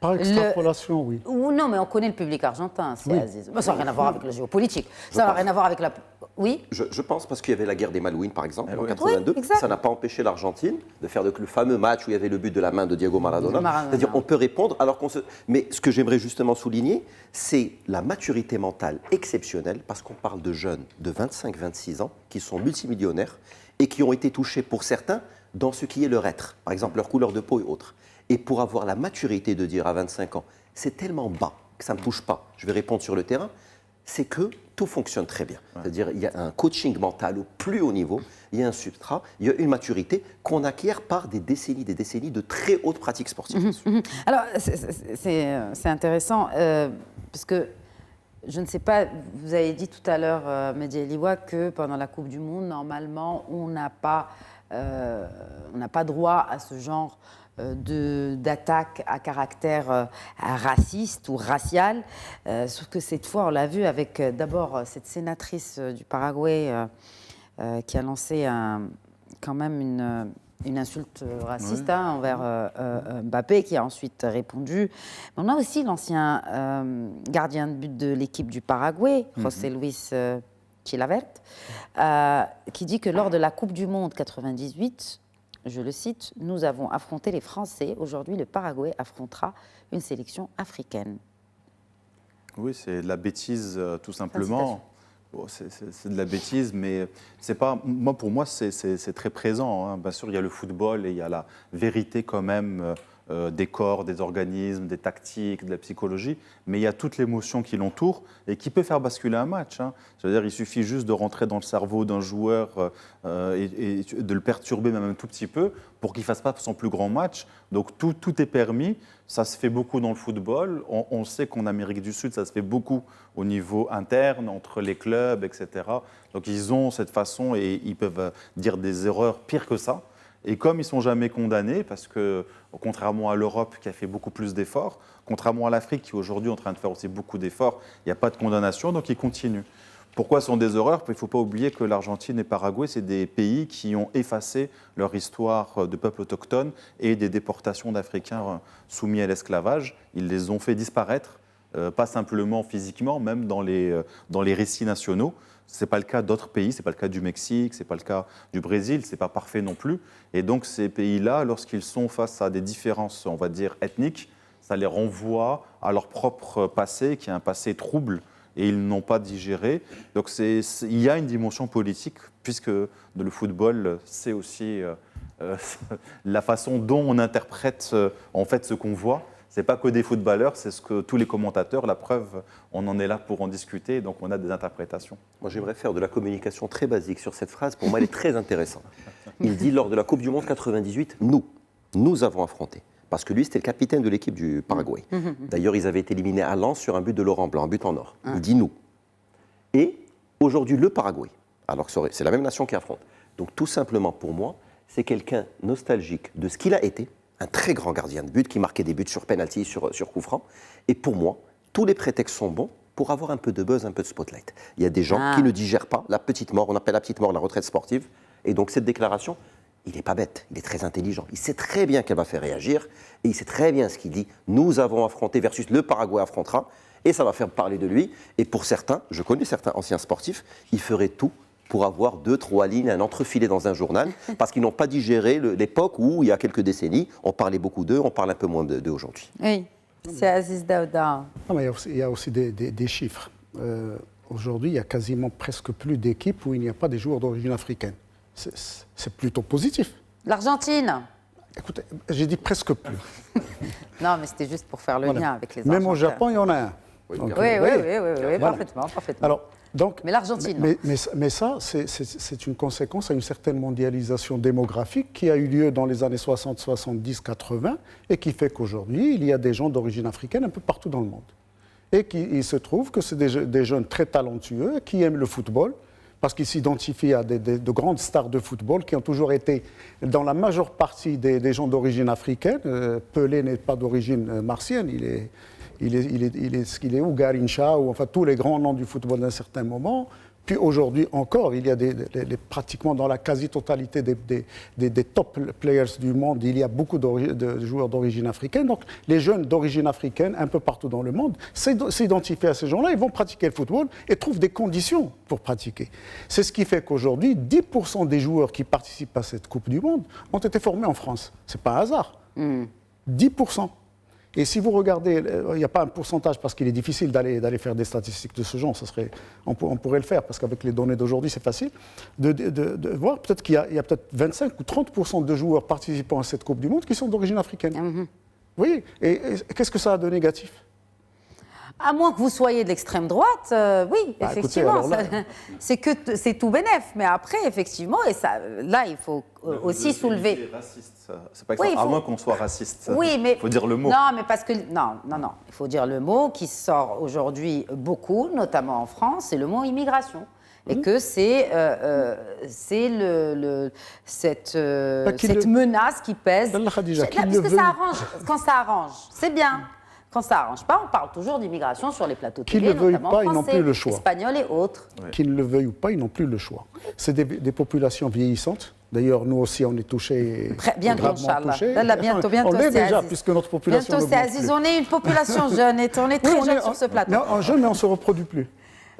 Par extrapolation, oui. Ou non, mais on connaît le public argentin, c'est Oui. Aziz. Ça n'a rien à voir avec la géopolitique. Ça n'a rien à voir avec la... Oui. Je pense parce qu'il y avait la guerre des Malouines, par exemple, en oui. 82. Oui, exact. Ça n'a pas empêché l'Argentine de faire le fameux match où il y avait le but de la main de Diego Maradona. C'est-à-dire on peut répondre alors qu'on se... Mais ce que j'aimerais justement souligner, c'est la maturité mentale exceptionnelle, parce qu'on parle de jeunes de 25-26 ans qui sont multimillionnaires et qui ont été touchés pour certains dans ce qui est leur être, par exemple leur couleur de peau et autres. Et pour avoir la maturité de dire à 25 ans, c'est tellement bas que ça ne me touche pas, je vais répondre sur le terrain, c'est que tout fonctionne très bien. C'est-à-dire il y a un coaching mental au plus haut niveau, il y a un substrat, il y a une maturité qu'on acquiert par des décennies de très hautes pratiques sportives. Alors, c'est intéressant, parce que je ne sais pas, vous avez dit tout à l'heure, Mehdi Eliwa, que pendant la Coupe du Monde, normalement, on n'a pas droit à ce genre d'attaque à caractère raciste ou racial. Sauf que cette fois, on l'a vu avec d'abord cette sénatrice du Paraguay qui a lancé quand même une insulte raciste envers Mbappé, qui a ensuite répondu. Mais on a aussi l'ancien gardien de but de l'équipe du Paraguay, José Luis Chilavert, qui dit que lors de la Coupe du Monde 98, je le cite, « Nous avons affronté les Français. Aujourd'hui, le Paraguay affrontera une sélection africaine. » Oui, c'est de la bêtise, tout simplement. Bon, c'est de la bêtise, mais c'est pas. Pour moi, c'est très présent, hein. Bien sûr, il y a le football et il y a la vérité quand même des corps, des organismes, des tactiques, de la psychologie, mais il y a toute l'émotion qui l'entoure et qui peut faire basculer un match, hein. C'est-à-dire, il suffit juste de rentrer dans le cerveau d'un joueur et de le perturber même un tout petit peu pour qu'il ne fasse pas son plus grand match. Donc tout est permis. Ça se fait beaucoup dans le football. On sait qu'en Amérique du Sud, ça se fait beaucoup au niveau interne, entre les clubs, etc. Donc ils ont cette façon et ils peuvent dire des erreurs pires que ça. Et comme ils ne sont jamais condamnés, parce que contrairement à l'Europe qui a fait beaucoup plus d'efforts, contrairement à l'Afrique qui aujourd'hui est en train de faire aussi beaucoup d'efforts, il n'y a pas de condamnation, donc ils continuent. Pourquoi ce sont des erreurs? Il ne faut pas oublier que l'Argentine et le Paraguay, c'est des pays qui ont effacé leur histoire de peuples autochtones et des déportations d'Africains soumis à l'esclavage. Ils les ont fait disparaître, pas simplement physiquement, même dans les récits nationaux. Ce n'est pas le cas d'autres pays, ce n'est pas le cas du Mexique, ce n'est pas le cas du Brésil, ce n'est pas parfait non plus. Et donc ces pays-là, lorsqu'ils sont face à des différences, on va dire, ethniques, ça les renvoie à leur propre passé, qui est un passé trouble, et ils n'ont pas digéré. Donc il y a une dimension politique, puisque le football, c'est aussi la façon dont on interprète en fait ce qu'on voit. Ce n'est pas que des footballeurs, c'est ce que tous les commentateurs, la preuve, on en est là pour en discuter, donc on a des interprétations. Moi, j'aimerais faire de la communication très basique sur cette phrase. Pour moi, elle est très intéressante. Il dit, lors de la Coupe du Monde 98, nous avons affronté. Parce que lui, c'était le capitaine de l'équipe du Paraguay. D'ailleurs, ils avaient été éliminés à Lens sur un but de Laurent Blanc, un but en or. Il dit nous. Et aujourd'hui, le Paraguay, alors que c'est la même nation qui affronte. Donc, tout simplement, pour moi, c'est quelqu'un nostalgique de ce qu'il a été, un très grand gardien de but qui marquait des buts sur penalty, sur coup franc. Et pour moi, tous les prétextes sont bons pour avoir un peu de buzz, un peu de spotlight. Il y a des gens qui ne digèrent pas la petite mort, on appelle la petite mort la retraite sportive. Et donc cette déclaration, il n'est pas bête, il est très intelligent. Il sait très bien qu'elle va faire réagir et il sait très bien ce qu'il dit. Nous avons affronté versus le Paraguay affrontera et ça va faire parler de lui. Et pour certains, je connais certains anciens sportifs, ils feraient tout pour avoir 2-3 lignes, un entrefilet dans un journal, parce qu'ils n'ont pas digéré l'époque où, il y a quelques décennies, on parlait beaucoup d'eux, on parle un peu moins d'eux aujourd'hui. Oui, c'est Aziz Daouda. Non, mais il y a aussi des chiffres. Aujourd'hui, il y a quasiment presque plus d'équipes où il n'y a pas des joueurs d'origine africaine. C'est plutôt positif. L'Argentine. Écoutez, j'ai dit presque plus. Non, mais c'était juste pour faire le lien avec les Argentins. Même au Japon, il y en a un. Oui, Donc, Oui, Voilà. parfaitement. Alors, donc, Mais l'Argentine, non. mais ça, c'est une conséquence à une certaine mondialisation démographique qui a eu lieu dans les années 60, 70, 80 et qui fait qu'aujourd'hui, il y a des gens d'origine africaine un peu partout dans le monde. Et il se trouve que c'est des jeunes très talentueux qui aiment le football parce qu'ils s'identifient à de grandes stars de football qui ont toujours été, dans la majeure partie des gens d'origine africaine. Pelé n'est pas d'origine martienne, il est ou Garincha, ou enfin tous les grands noms du football d'un certain moment. Puis aujourd'hui encore, il y a pratiquement dans la quasi-totalité des top players du monde, il y a beaucoup de joueurs d'origine africaine. Donc les jeunes d'origine africaine, un peu partout dans le monde, s'identifient à ces gens-là, ils vont pratiquer le football et trouvent des conditions pour pratiquer. C'est ce qui fait qu'aujourd'hui, 10% des joueurs qui participent à cette Coupe du Monde ont été formés en France. Ce n'est pas un hasard. 10%. Et si vous regardez, il n'y a pas un pourcentage parce qu'il est difficile d'aller faire des statistiques de ce genre, on pourrait le faire parce qu'avec les données d'aujourd'hui c'est facile, de voir peut-être qu'il y a peut-être 25 ou 30% de joueurs participant à cette Coupe du Monde qui sont d'origine africaine. Vous voyez, et qu'est-ce que ça a de négatif ? À moins que vous soyez de l'extrême droite, oui, effectivement, c'est tout bénef. Mais après, effectivement, et ça, là, il faut aussi soulever. Raciste, c'est pas à moins qu'on soit raciste. Oui, mais il faut dire le mot. Non, mais parce que non, il faut dire le mot qui sort aujourd'hui beaucoup, notamment en France, c'est le mot immigration. Et que c'est cette menace qui pèse. Parce que ça arrange, quand ça arrange, c'est bien. Quand ça n'arrange pas, on parle toujours d'immigration sur les plateaux télé, notamment français, ils n'ont plus le choix. Espagnols et autres. Oui. Qu'ils le veuillent ou pas, ils n'ont plus le choix. C'est des populations vieillissantes. D'ailleurs, nous aussi, on est touchés. Bientôt, Inch'Allah. Bientôt, on l'est déjà, Aziz. puisque notre population bientôt, c'est Aziz. On est une population jeune et on est très jeune sur ce plateau. On est jeune, mais on ne se reproduit plus.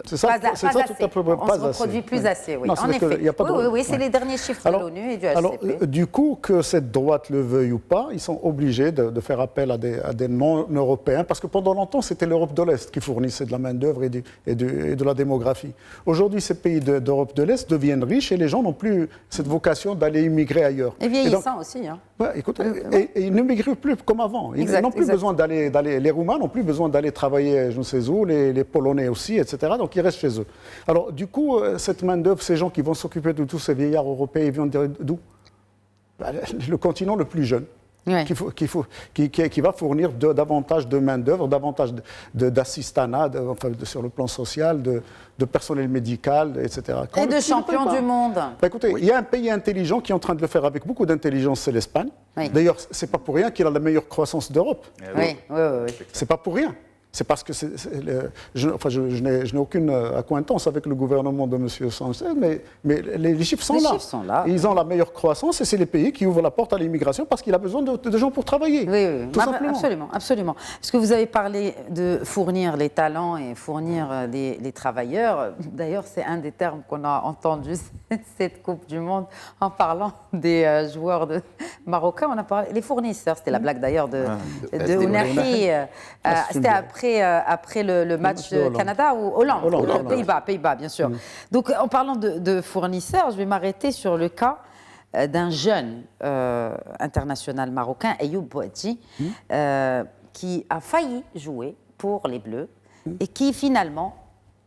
C'est ça, pas tout assez. à fait. On se reproduit plus assez, oui. Non, En effet. Oui, c'est les derniers chiffres de l'ONU et du HCP. Alors, du coup, que cette droite le veuille ou pas, ils sont obligés de faire appel à des non-européens, parce que pendant longtemps, c'était l'Europe de l'Est qui fournissait de la main-d'œuvre et de la démographie. Aujourd'hui, ces pays d'Europe de l'Est deviennent riches et les gens n'ont plus cette vocation d'aller immigrer ailleurs. Et vieillissants aussi. Hein. Écoute, et ils ne migrent plus comme avant. Ils n'ont plus besoin d'aller. Les Roumains n'ont plus besoin d'aller travailler, je ne sais où, les Polonais aussi, etc. Donc ils restent chez eux. Alors, du coup, cette main-d'œuvre, ces gens qui vont s'occuper de tous ces vieillards européens, ils viennent d'où ? Le continent le plus jeune. Ouais. Qui va fournir davantage de main-d'œuvre, davantage d'assistanat, sur le plan social, de personnel médical, etc. Et de champions du monde. Écoutez, il y a un pays intelligent qui est en train de le faire avec beaucoup d'intelligence, c'est l'Espagne. Oui. D'ailleurs, ce n'est pas pour rien qu'il a la meilleure croissance d'Europe. Oui. C'est pas pour rien. C'est parce que je n'ai aucune acquaintance avec le gouvernement de M. Sanchez, mais les chiffres sont là. Ils ont la meilleure croissance et c'est les pays qui ouvrent la porte à l'immigration parce qu'il a besoin de gens pour travailler. Oui. Tout simplement. Absolument. Parce que vous avez parlé de fournir les talents et fournir les travailleurs. D'ailleurs, c'est un des termes qu'on a entendu cette Coupe du Monde en parlant des joueurs marocains. On a parlé les fournisseurs. C'était la blague d'ailleurs de Ounahi. C'était après le match Canada ou Hollande. Pays-Bas, bien sûr. Donc, en parlant de fournisseurs, je vais m'arrêter sur le cas d'un jeune international marocain, Ayoub Boadi, qui a failli jouer pour les Bleus et qui finalement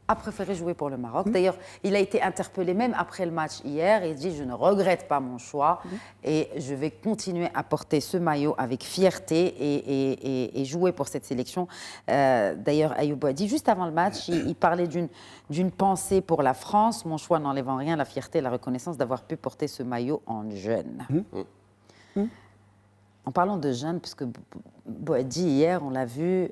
a préféré jouer pour le Maroc. D'ailleurs, il a été interpellé même après le match hier et il dit « Je ne regrette pas mon choix et je vais continuer à porter ce maillot avec fierté et jouer pour cette sélection. » D'ailleurs, Ayoub Boadi, juste avant le match, il parlait d'une pensée pour la France. « Mon choix n'enlève en rien la fierté et la reconnaissance d'avoir pu porter ce maillot en jeune. En parlant de jeunes, parce que Boadi, hier, on l'a vu,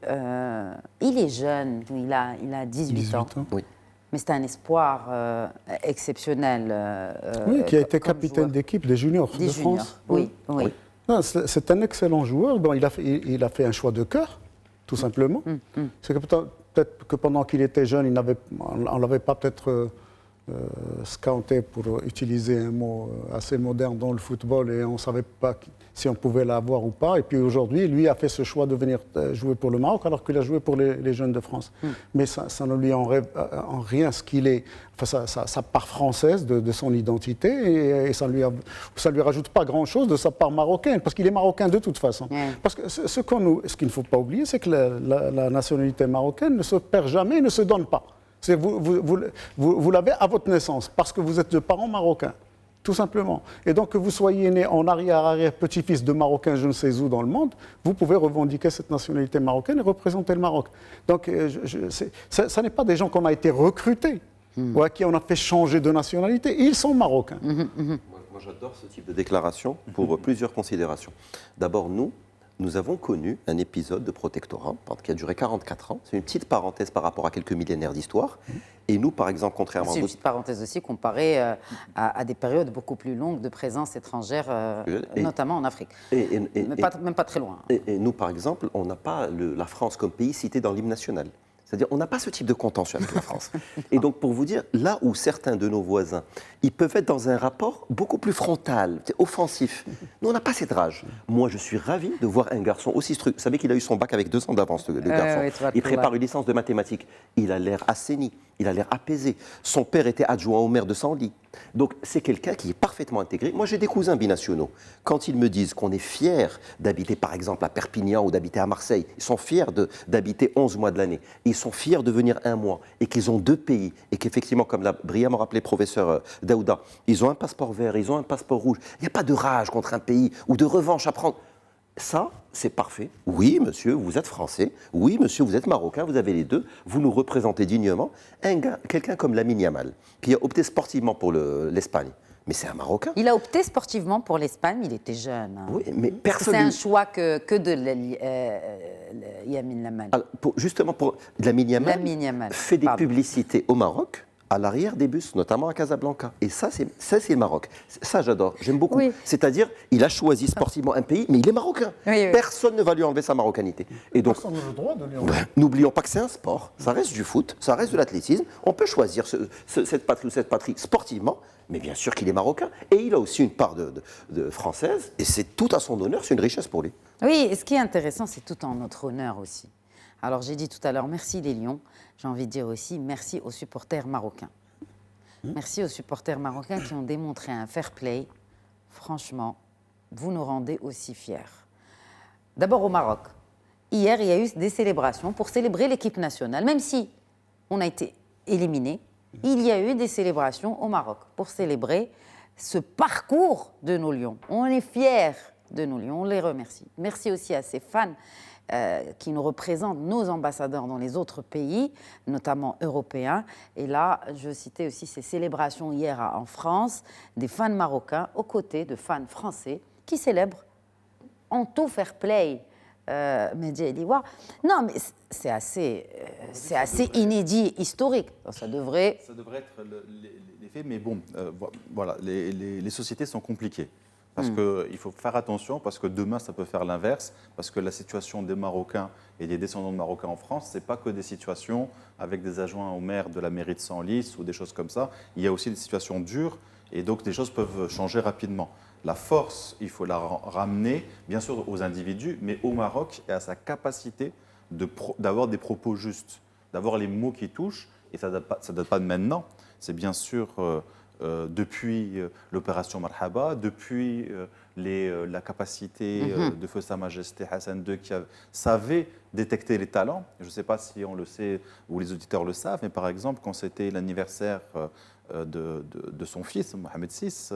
il est jeune, il a 18 ans. Oui. Mais c'est un espoir exceptionnel. Qui a été capitaine d'équipe des juniors de France. Oui. C'est un excellent joueur. Bon, il a fait un choix de cœur, tout simplement. C'est que peut-être que pendant qu'il était jeune, on ne l'avait pas peut-être scouté, pour utiliser un mot assez moderne dans le football, et on ne savait pas si on pouvait l'avoir ou pas. Et puis aujourd'hui, lui a fait ce choix de venir jouer pour le Maroc alors qu'il a joué pour les jeunes de France. Mais ça ne lui enlève en rien ce qu'il est, enfin, sa part française de son identité, et ça lui rajoute pas grand-chose de sa part marocaine, parce qu'il est marocain de toute façon. Parce que ce qu'il ne faut pas oublier, c'est que la nationalité marocaine ne se perd jamais, ne se donne pas. Vous l'avez à votre naissance, parce que vous êtes de parents marocains, tout simplement. Et donc que vous soyez né en arrière-petit-fils de Marocains je ne sais où dans le monde, vous pouvez revendiquer cette nationalité marocaine et représenter le Maroc. Donc ça n'est pas des gens qu'on a été recrutés, ou à qui on a fait changer de nationalité, ils sont marocains. Moi j'adore ce type de déclaration pour plusieurs considérations. D'abord, nous avons connu un épisode de protectorat qui a duré 44 ans. C'est une petite parenthèse par rapport à quelques millénaires d'histoire. Et nous, par exemple, contrairement à C'est une petite parenthèse aussi comparée à des périodes beaucoup plus longues de présence étrangère, notamment en Afrique. Même pas très loin. Et nous, par exemple, on n'a pas la France comme pays cité dans l'hymne national. C'est-à-dire, on n'a pas ce type de contentieux avec la France. Et donc, pour vous dire, là où certains de nos voisins, ils peuvent être dans un rapport beaucoup plus frontal, offensif. Nous, on n'a pas cette rage. Moi, je suis ravi de voir un garçon aussi structuré. Vous savez qu'il a eu son bac avec 2 ans d'avance, le garçon. Il prépare une licence de mathématiques. Il a l'air assaini, il a l'air apaisé. Son père était adjoint au maire de Senlis. Donc, c'est quelqu'un qui est parfaitement intégré. Moi, j'ai des cousins binationaux. Quand ils me disent qu'on est fiers d'habiter, par exemple, à Perpignan ou d'habiter à Marseille, ils sont fiers d'habiter 11 mois de l'année. Ils sont fiers de venir 1 mois et qu'ils ont 2 pays et qu'effectivement, comme l'a brillamment rappelé le professeur Daouda, ils ont un passeport vert, ils ont un passeport rouge. Il n'y a pas de rage contre un pays ou de revanche à prendre. Ça, c'est parfait. Oui, monsieur, vous êtes français. Oui, monsieur, vous êtes marocain. Vous avez les deux. Vous nous représentez dignement. Quelqu'un comme Lamine Yamal, qui a opté sportivement pour l'Espagne. Mais c'est un Marocain. Il a opté sportivement pour l'Espagne, il était jeune. Hein. Oui, mais personne. C'est un choix que de Lamine Yamal. Alors, justement, pour Lamine Yamal fait des publicités au Maroc, à l'arrière des bus, notamment à Casablanca. Et ça, c'est le Maroc. Ça, j'adore. J'aime beaucoup. Oui. C'est-à-dire, il a choisi sportivement un pays, mais il est marocain. Oui. Personne ne va lui enlever sa marocanité. Et donc, personne n'a le droit de lui enlever. N'oublions pas que c'est un sport. Ça reste du foot, ça reste de l'athlétisme. On peut choisir cette patrie ou cette patrie sportivement, mais bien sûr qu'il est marocain. Et il a aussi une part de française. Et c'est tout à son honneur, c'est une richesse pour lui. Oui, et ce qui est intéressant, c'est tout en notre honneur aussi. Alors, j'ai dit tout à l'heure, merci les Lions. J'ai envie de dire aussi merci aux supporters marocains. Merci aux supporters marocains qui ont démontré un fair play. Franchement, vous nous rendez aussi fiers. D'abord au Maroc. Hier, il y a eu des célébrations pour célébrer l'équipe nationale. Même si on a été éliminé, il y a eu des célébrations au Maroc pour célébrer ce parcours de nos Lions. On est fiers de nos Lions, on les remercie. Merci aussi à ces fans qui nous représentent, nos ambassadeurs dans les autres pays, notamment européens. Et là, je citais aussi ces célébrations hier en France, des fans marocains aux côtés de fans français qui célèbrent en tout fair play. Média et l'Ivoire. Non, mais c'est assez inédit, historique. Ça devrait être l'effet, mais bon, voilà, les sociétés sont compliquées. Parce qu'il faut faire attention, parce que demain, ça peut faire l'inverse, parce que la situation des Marocains et des descendants de Marocains en France, ce n'est pas que des situations avec des adjoints au maire de la mairie de Senlis ou des choses comme ça. Il y a aussi des situations dures, et donc des choses peuvent changer rapidement. La force, il faut la ramener, bien sûr, aux individus, mais au Maroc et à sa capacité d'avoir des propos justes, d'avoir les mots qui touchent, et ça ne date pas de maintenant. C'est bien sûr... depuis l'opération Marhaba, depuis la capacité de Feu Sa Majesté Hassan II qui savait détecter les talents. Je ne sais pas si on le sait ou les auditeurs le savent, mais par exemple, quand c'était l'anniversaire de son fils, Mohamed VI,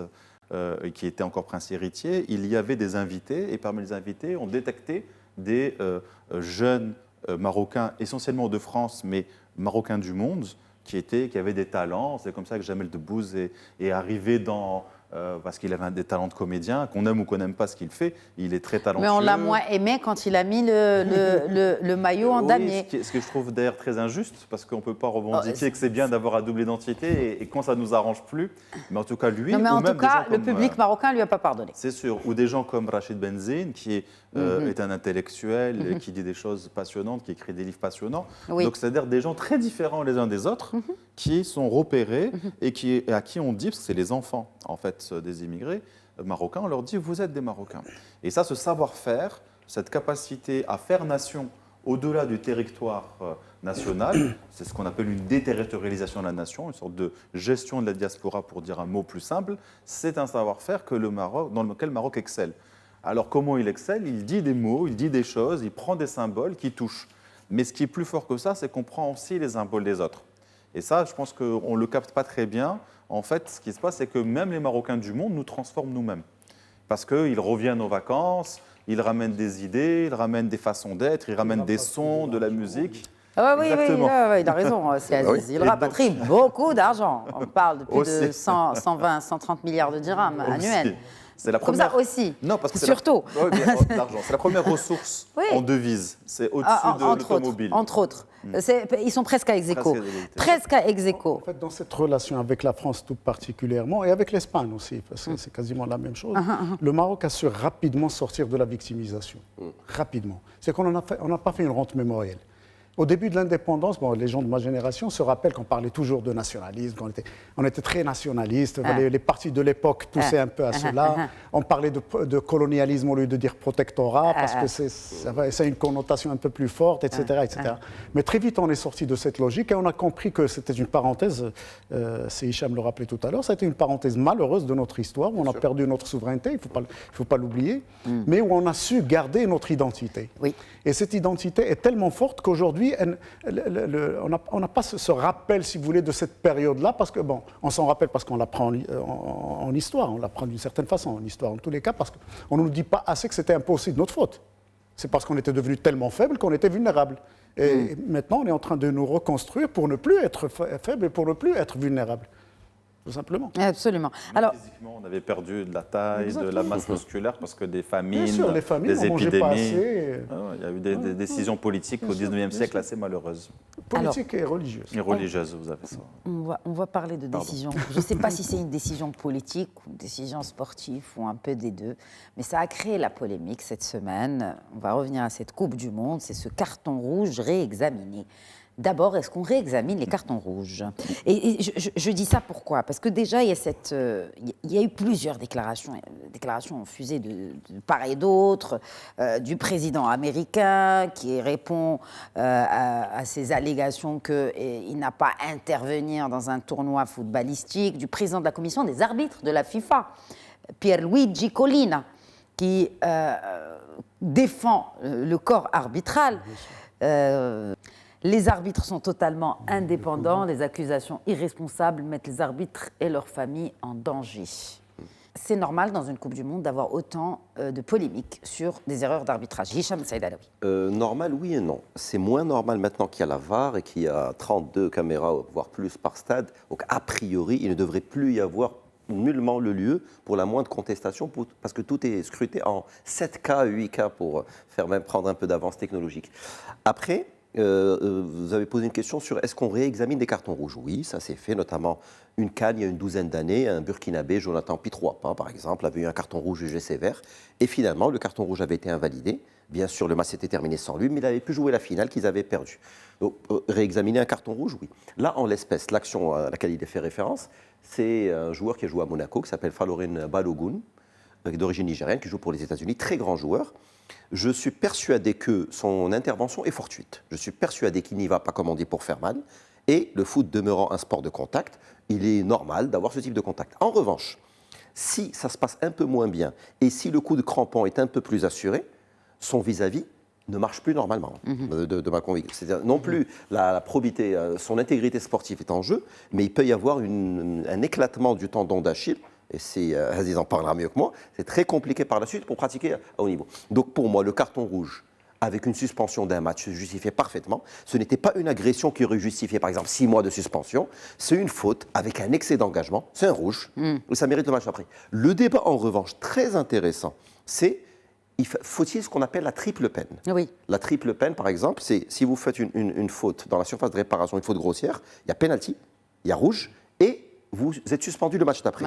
qui était encore prince héritier, il y avait des invités, et parmi les invités, on détectait des jeunes Marocains, essentiellement de France, mais Marocains du monde, qui avaient des talents. C'est comme ça que Jamel Debbouze est arrivé parce qu'il avait des talents de comédien, qu'on aime ou qu'on n'aime pas ce qu'il fait, il est très talentueux. Mais on l'a moins aimé quand il a mis le maillot en damier. Ce que je trouve d'ailleurs très injuste, parce qu'on ne peut pas revendiquer que c'est bien d'avoir une double identité, et quand ça ne nous arrange plus, mais en tout cas lui... Non, mais en tout cas, le public marocain ne lui a pas pardonné. C'est sûr, ou des gens comme Rachid Benzine, qui est un intellectuel, qui dit des choses passionnantes, qui écrit des livres passionnants. Oui. Donc c'est-à-dire des gens très différents les uns des autres, qui sont repérés et à qui on dit, parce que c'est les enfants en fait des immigrés marocains, on leur dit vous êtes des Marocains. Et ça, ce savoir-faire, cette capacité à faire nation au-delà du territoire national, c'est ce qu'on appelle une déterritorialisation de la nation, une sorte de gestion de la diaspora pour dire un mot plus simple, c'est un savoir-faire que dans lequel le Maroc excelle. Alors comment il excelle? Il dit des mots, il dit des choses, il prend des symboles qui touchent. Mais ce qui est plus fort que ça, c'est qu'on prend aussi les symboles des autres. Et ça, je pense qu'on ne le capte pas très bien. En fait, ce qui se passe, c'est que même les Marocains du monde nous transforment nous-mêmes. Parce qu'ils reviennent aux vacances, ils ramènent des idées, ils ramènent des façons d'être, ils ramènent des sons, de la musique. Ah oui, Exactement. il a raison, c'est Aziz. Il rapatrie beaucoup d'argent. On parle de plus de 100, 120, 130 milliards de dirhams annuels. C'est la Comme première... ça aussi. Non, parce que surtout. Oui, l'argent. C'est la première ressource en devise. C'est au-dessus de l'automobile. Entre autres. Ils sont presque à ex-aequo. Presque Presque à ex-aequo. En fait, dans cette relation avec la France tout particulièrement, et avec l'Espagne aussi, parce que c'est quasiment la même chose, le Maroc a su rapidement sortir de la victimisation. Rapidement. C'est qu'on n'a pas fait une rente mémorielle. Au début de l'indépendance, les gens de ma génération se rappellent qu'on parlait toujours de nationalisme, on était très nationalistes, les partis de l'époque poussaient un peu à cela, on parlait de colonialisme au lieu de dire protectorat, parce que ça a une connotation un peu plus forte, etc. etc. Mais très vite, on est sorti de cette logique et on a compris que c'était une parenthèse, c'est Hicham le rappelait tout à l'heure, c'était une parenthèse malheureuse de notre histoire, où on a perdu notre souveraineté, il ne faut pas l'oublier, mais où on a su garder notre identité. Oui. Et cette identité est tellement forte qu'aujourd'hui, on n'a pas ce rappel, si vous voulez, de cette période-là, parce que, on s'en rappelle parce qu'on l'apprend en histoire, on l'apprend d'une certaine façon en histoire, en tous les cas, parce qu'on ne nous dit pas assez que c'était un peu aussi de notre faute. C'est parce qu'on était devenus tellement faibles qu'on était vulnérables. Et maintenant, on est en train de nous reconstruire pour ne plus être faibles et pour ne plus être vulnérables. Tout simplement. Absolument. Alors, physiquement, on avait perdu de la taille, de la masse musculaire parce que des famines, bien sûr, les familles, des épidémies. Pas assez. Il y a eu des décisions politiques au XIXe siècle assez malheureuses. Politiques et religieuses. Et religieuses, vous avez ça. On va parler de décision. Je ne sais pas si c'est une décision politique ou une décision sportive ou un peu des deux, mais ça a créé la polémique cette semaine. On va revenir à cette Coupe du Monde, c'est ce carton rouge réexaminé. D'abord, est-ce qu'on réexamine les cartons rouges? Et je dis ça pourquoi? Parce que déjà, il y a eu plusieurs déclarations fusées de part et d'autre, du président américain qui répond à ces allégations qu'il n'a pas à intervenir dans un tournoi footballistique, du président de la commission des arbitres de la FIFA, Pierluigi Collina, qui défend le corps arbitral. Les arbitres sont totalement indépendants, les accusations irresponsables mettent les arbitres et leurs familles en danger. C'est normal dans une Coupe du Monde d'avoir autant de polémiques sur des erreurs d'arbitrage. Hicham Saïd Alaoui. Normal, oui et non. C'est moins normal maintenant qu'il y a la VAR et qu'il y a 32 caméras, voire plus par stade. Donc a priori, il ne devrait plus y avoir nullement le lieu pour la moindre contestation, parce que tout est scruté en 7K, 8K pour même prendre un peu d'avance technologique. Après, vous avez posé une question sur est-ce qu'on réexamine les cartons rouges? Oui, ça s'est fait, notamment une CAN il y a une douzaine d'années, un Burkinabé, Jonathan Pitroapa, par exemple, avait eu un carton rouge jugé sévère, et finalement, le carton rouge avait été invalidé. Bien sûr, le match s'était terminé sans lui, mais il avait pu jouer la finale qu'ils avaient perdue. Donc, réexaminer un carton rouge, oui. Là, en l'espèce, l'action à laquelle il est fait référence, c'est un joueur qui a joué à Monaco, qui s'appelle Falorin Balogun, d'origine nigérienne, qui joue pour les États-Unis, très grand joueur. Je suis persuadé que son intervention est fortuite. Je suis persuadé qu'il n'y va pas, comme on dit, pour faire mal. Et le foot demeurant un sport de contact, il est normal d'avoir ce type de contact. En revanche, si ça se passe un peu moins bien et si le coup de crampon est un peu plus assuré, son vis-à-vis ne marche plus normalement, de ma conviction. C'est-à-dire non plus la probité, son intégrité sportive est en jeu, mais il peut y avoir un éclatement du tendon d'Achille. Et Aziz en parlera mieux que moi, c'est très compliqué par la suite pour pratiquer à haut niveau. Donc pour moi, le carton rouge, avec une suspension d'un match, se justifiait parfaitement. Ce n'était pas une agression qui aurait justifié, par exemple, 6 mois de suspension. C'est une faute avec un excès d'engagement. C'est un rouge. Ça mérite le match après. Le débat, en revanche, très intéressant, c'est faut-il ce qu'on appelle la triple peine? Oui. La triple peine, par exemple, c'est si vous faites une faute dans la surface de réparation, une faute grossière, il y a penalty, il y a rouge, et vous êtes suspendu le match d'après.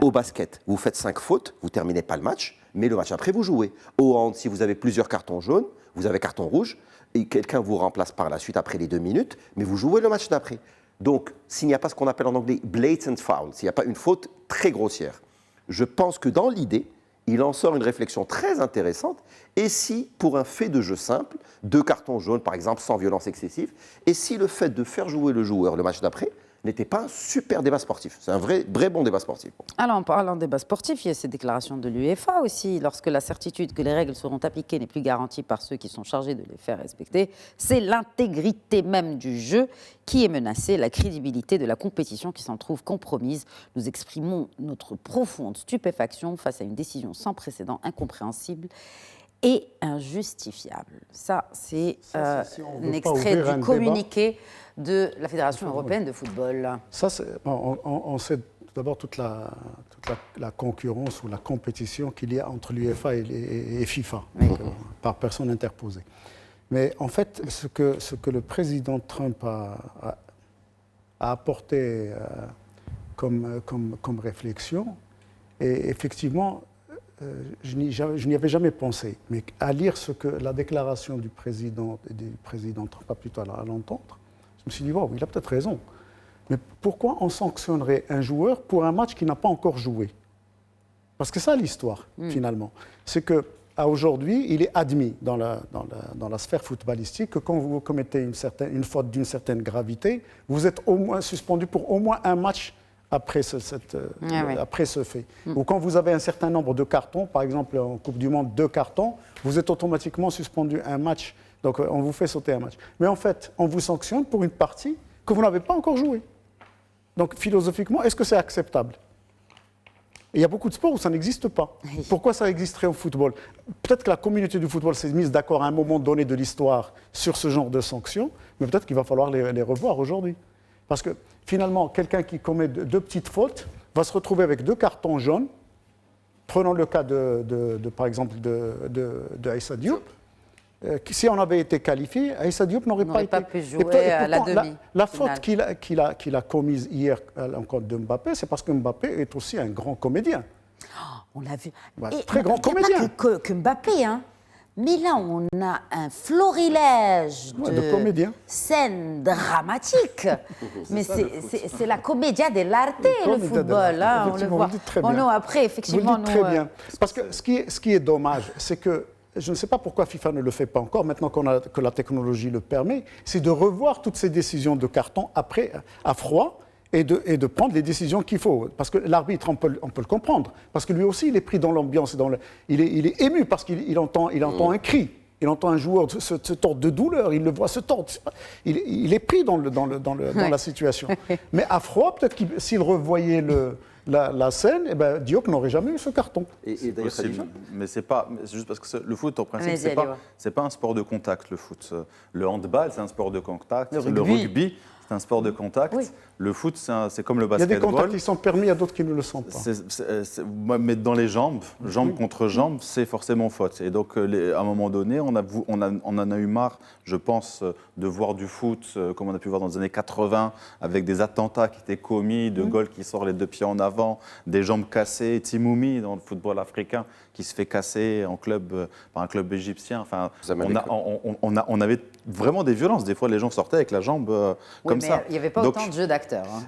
Au basket, vous faites 5 fautes, vous ne terminez pas le match, mais le match après, vous jouez. Au hand, si vous avez plusieurs cartons jaunes, vous avez carton rouge, et quelqu'un vous remplace par la suite après les 2 minutes, mais vous jouez le match d'après. Donc, s'il n'y a pas ce qu'on appelle en anglais blatant foul, s'il n'y a pas une faute très grossière, je pense que dans l'idée, il en sort une réflexion très intéressante. Et si, pour un fait de jeu simple, 2 cartons jaunes, par exemple, sans violence excessive, et si le fait de faire jouer le joueur le match d'après n'était pas un super débat sportif. C'est un vrai bon débat sportif. Alors, en parlant de débat sportif, il y a ces déclarations de l'UEFA aussi. Lorsque la certitude que les règles seront appliquées n'est plus garantie par ceux qui sont chargés de les faire respecter, c'est l'intégrité même du jeu qui est menacée, la crédibilité de la compétition qui s'en trouve compromise. Nous exprimons notre profonde stupéfaction face à une décision sans précédent, incompréhensible et injustifiable. Ça, c'est si on veut un pas extrait ouvrir un du débat. communiqué de la Fédération européenne de football. Ça, on sait d'abord toute la concurrence ou la compétition qu'il y a entre l'UEFA et FIFA, Oui. par personne interposée. Mais en fait, ce que le président Trump a apporté comme réflexion, et effectivement, je n'y avais jamais pensé, mais à lire la déclaration du président Trump, pas plutôt à l'entendre, je me suis dit, wow, il a peut-être raison. Mais pourquoi on sanctionnerait un joueur pour un match qu'il n'a pas encore joué? Parce que ça, l'histoire, finalement, c'est qu'à aujourd'hui, il est admis dans la sphère footballistique que quand vous commettez une faute d'une certaine gravité, vous êtes au moins suspendu pour au moins un match après ce fait. Ou quand vous avez un certain nombre de cartons, par exemple en Coupe du Monde, 2 cartons, vous êtes automatiquement suspendu un match. Donc on vous fait sauter un match. Mais en fait, on vous sanctionne pour une partie que vous n'avez pas encore jouée. Donc philosophiquement, est-ce que c'est acceptable? Il y a beaucoup de sports où ça n'existe pas. Oui. Pourquoi ça existerait au football? Peut-être que la communauté du football s'est mise d'accord à un moment donné de l'histoire sur ce genre de sanctions, mais peut-être qu'il va falloir les revoir aujourd'hui. Parce que finalement, quelqu'un qui commet 2 petites fautes va se retrouver avec 2 cartons jaunes. Prenons le cas par exemple de Aïssa Diop. Si on avait été qualifié, Aïssa Diop n'aurait pas pu jouer à la demi. La faute qu'il a commise hier à l'encontre de Mbappé, c'est parce que Mbappé est aussi un grand comédien. On l'a vu. Ouais, Et très grand il n'y a comédien. pas que Mbappé, hein. Mais là, on a un florilège de comédiens. scènes dramatiques. Mais c'est la commedia dell'arte, le Commedia football. dell'arte. Hein, on le Effectivement, voit. vous le dites très Bon, bien. non, après, effectivement, Vous le dites nous, très bien. Parce que ce qui est dommage, c'est que je ne sais pas pourquoi FIFA ne le fait pas encore, maintenant que la technologie le permet, c'est de revoir toutes ces décisions de carton après, à froid, et de prendre les décisions qu'il faut. Parce que l'arbitre, on peut le comprendre. Parce que lui aussi, il est pris dans l'ambiance. Il est ému parce qu'il entend un cri. Il entend un joueur se tordre de douleur, il le voit se tordre. Il est pris dans la situation. Mais à froid, peut-être que s'il revoyait la scène, eh ben, Diop n'aurait jamais eu ce carton. Et d'ailleurs, Mais c'est juste parce que le foot, en principe, Vas-y, c'est pas un sport de contact, le foot. Le handball, c'est un sport de contact. Le Le rugby. rugby, c'est un sport de contact. Oui. Le foot, c'est comme le Il y a des basketball. contacts qui sont permis, il y a d'autres qui ne le sont pas. Mais dans les jambes, jambe contre jambe, c'est forcément faute. Et donc, à un moment donné, on en a eu marre, je pense, de voir du foot, comme on a pu voir dans les années 80, avec des attentats qui étaient commis, De Gaulle qui sort les 2 pieds en avant, des jambes cassées, Timoumi dans le football africain qui se fait casser par un club égyptien. Enfin, on avait vraiment des violences. Des fois, les gens sortaient avec la jambe comme ça. Il n'y avait pas Donc, autant de jeux d'acteurs. Hein.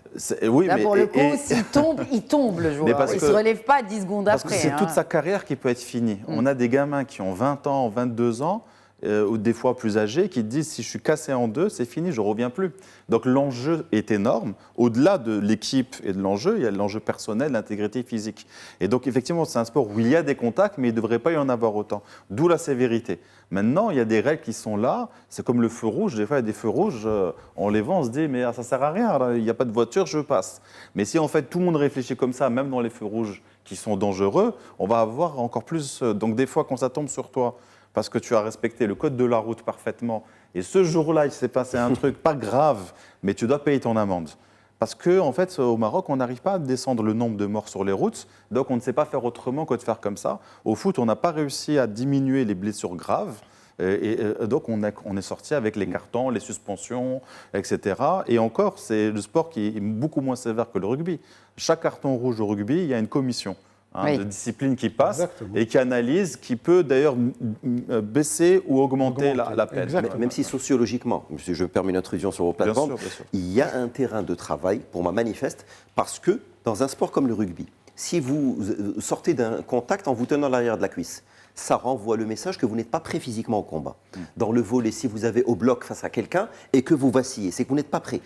Oui, Là, mais, pour le coup, s'il tombe le joueur. parce Il ne que- se relève pas 10 secondes parce après. que c'est hein. toute sa carrière qui peut être finie. On a des gamins qui ont 20 ans, 22 ans, ou des fois plus âgés, qui disent si je suis cassé en 2, c'est fini, je ne reviens plus. Donc l'enjeu est énorme. Au-delà de l'équipe et de l'enjeu, il y a l'enjeu personnel, l'intégrité physique. Et donc effectivement, c'est un sport où il y a des contacts, mais il ne devrait pas y en avoir autant. D'où la sévérité. Maintenant, il y a des règles qui sont là. C'est comme le feu rouge. Des fois, il y a des feux rouges, on les vend, on se dit mais ça ne sert à rien, là, il n'y a pas de voiture, je passe. Mais si en fait tout le monde réfléchit comme ça, même dans les feux rouges qui sont dangereux, on va avoir encore plus. Donc des fois, quand ça tombe sur toi, parce que tu as respecté le code de la route parfaitement, et ce jour-là, il s'est passé un truc pas grave, mais tu dois payer ton amende. Parce qu'en fait, au Maroc, on n'arrive pas à descendre le nombre de morts sur les routes, donc on ne sait pas faire autrement que de faire comme ça. Au foot, on n'a pas réussi à diminuer les blessures graves, et donc on est sorti avec les cartons, les suspensions, etc. Et encore, c'est le sport qui est beaucoup moins sévère que le rugby. Chaque carton rouge au rugby, il y a une commission. Oui. de discipline qui passe Exactement. et qui analyse, qui peut d'ailleurs baisser ou augmenter la peine. Exactement. Même si sociologiquement, si je me permets une intrusion sur vos Bien plateformes, sûr, bien sûr. il y a un terrain de travail pour moi manifeste parce que dans un sport comme le rugby, si vous sortez d'un contact en vous tenant l'arrière de la cuisse, ça renvoie le message que vous n'êtes pas prêt physiquement au combat. Dans le volley, si vous avez au bloc face à quelqu'un et que vous vacillez, c'est que vous n'êtes pas prêt.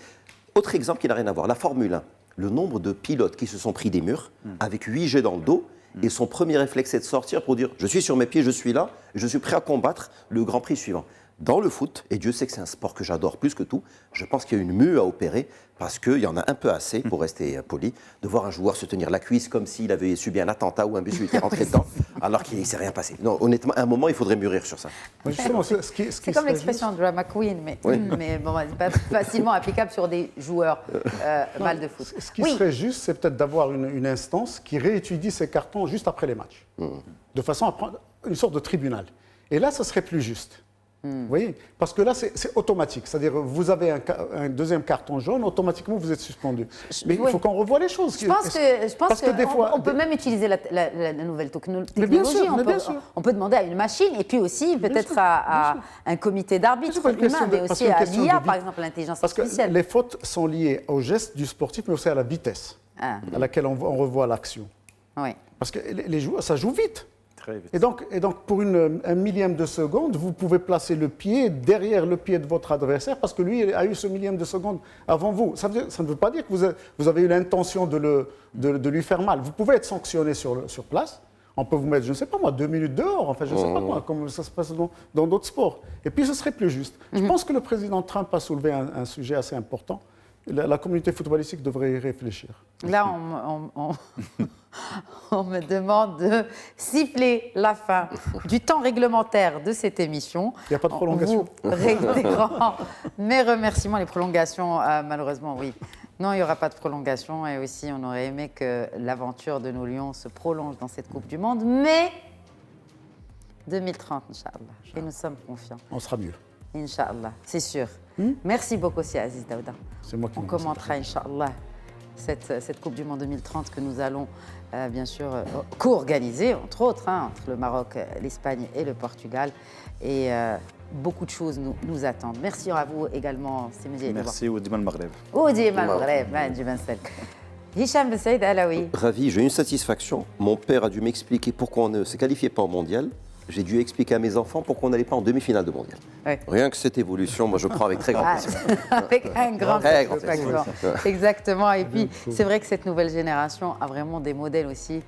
Autre exemple qui n'a rien à voir, la Formule 1. Le nombre de pilotes qui se sont pris des murs avec 8 jets dans le dos et son premier réflexe c'est de sortir pour dire je suis sur mes pieds, je suis là, je suis prêt à combattre le Grand Prix suivant. Dans le foot, et Dieu sait que c'est un sport que j'adore plus que tout, je pense qu'il y a une mue à opérer parce qu'il y en a un peu assez, pour rester poli, de voir un joueur se tenir la cuisse comme s'il avait subi un attentat ou un bus lui était rentré dedans alors qu'il ne s'est rien passé. Non, honnêtement, à un moment, il faudrait mûrir sur ça. Mais justement, ce qui C'est comme serait l'expression drama queen, mais bon, c'est pas facilement applicable sur des joueurs mal de foot. Ce qui serait juste, c'est peut-être d'avoir une instance qui réétudie ces cartons juste après les matchs, de façon à prendre une sorte de tribunal. Et là, ce serait plus juste. Vous voyez? Parce que là, c'est automatique. C'est-à-dire, vous avez un deuxième carton jaune, automatiquement, vous êtes suspendu. Mais il faut qu'on revoie les choses. Je pense que des fois, on peut même utiliser la nouvelle technologie. Mais bien sûr, mais bien sûr. On peut demander à une machine et puis aussi peut-être à un comité d'arbitre C'est pas une humain, question de- mais parce aussi que une à question l'IA, de par vie. exemple, l'intelligence Parce que artificielle. les fautes sont liées au geste du sportif, mais aussi à la vitesse Ah, à laquelle on revoit l'action. oui. Parce que les joueurs, ça joue vite. Très vite. Et donc pour un millième de seconde, vous pouvez placer le pied derrière le pied de votre adversaire parce que lui a eu ce millième de seconde avant vous. Ça ne veut pas dire que vous avez eu l'intention de lui faire mal. Vous pouvez être sanctionné sur place. On peut vous mettre, je ne sais pas moi, 2 minutes dehors, enfin je ne sais pas quoi, comme ça se passe dans d'autres sports. Et puis ce serait plus juste. Je pense que le président Trump a soulevé un sujet assez important. La communauté footballistique devrait y réfléchir. Là, on me demande de siffler la fin du temps réglementaire de cette émission. Il n'y a pas de prolongation. Vous réitérant mes remerciements. Les prolongations, malheureusement, oui. Non, il n'y aura pas de prolongation. Et aussi, on aurait aimé que l'aventure de nos Lions se prolonge dans cette Coupe du Monde. Mais 2030, Inch'Allah. Et nous sommes confiants. On sera mieux. Inch'Allah, c'est sûr. Merci beaucoup, aussi, Aziz Daouda. C'est moi qui On vous commentera, Inch'Allah, cette Coupe du Monde 2030 que nous allons, bien sûr, co-organiser, entre autres, entre le Maroc, l'Espagne et le Portugal. Et beaucoup de choses nous attendent. Merci à vous également, Sémédi. Merci, Oudiman Maghreb. Oudiman Maghreb, Hicham Ben Saïd Alaoui. Ravi, j'ai une satisfaction. Mon père a dû m'expliquer pourquoi on ne se qualifiait pas au mondial. J'ai dû expliquer à mes enfants pourquoi on n'allait pas en demi-finale de mondial. Ouais. Rien que cette évolution, moi je prends avec très grand plaisir. Avec un grand Très grand satisfaction. plaisir. Exactement. Et puis, c'est vrai que cette nouvelle génération a vraiment des modèles aussi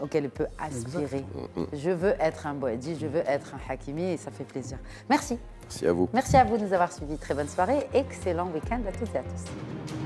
auxquels elle peut aspirer. Je veux être un Boadi, je veux être un Hakimi et ça fait plaisir. Merci. Merci à vous. Merci à vous de nous avoir suivis. Très bonne soirée. Excellent week-end à toutes et à tous.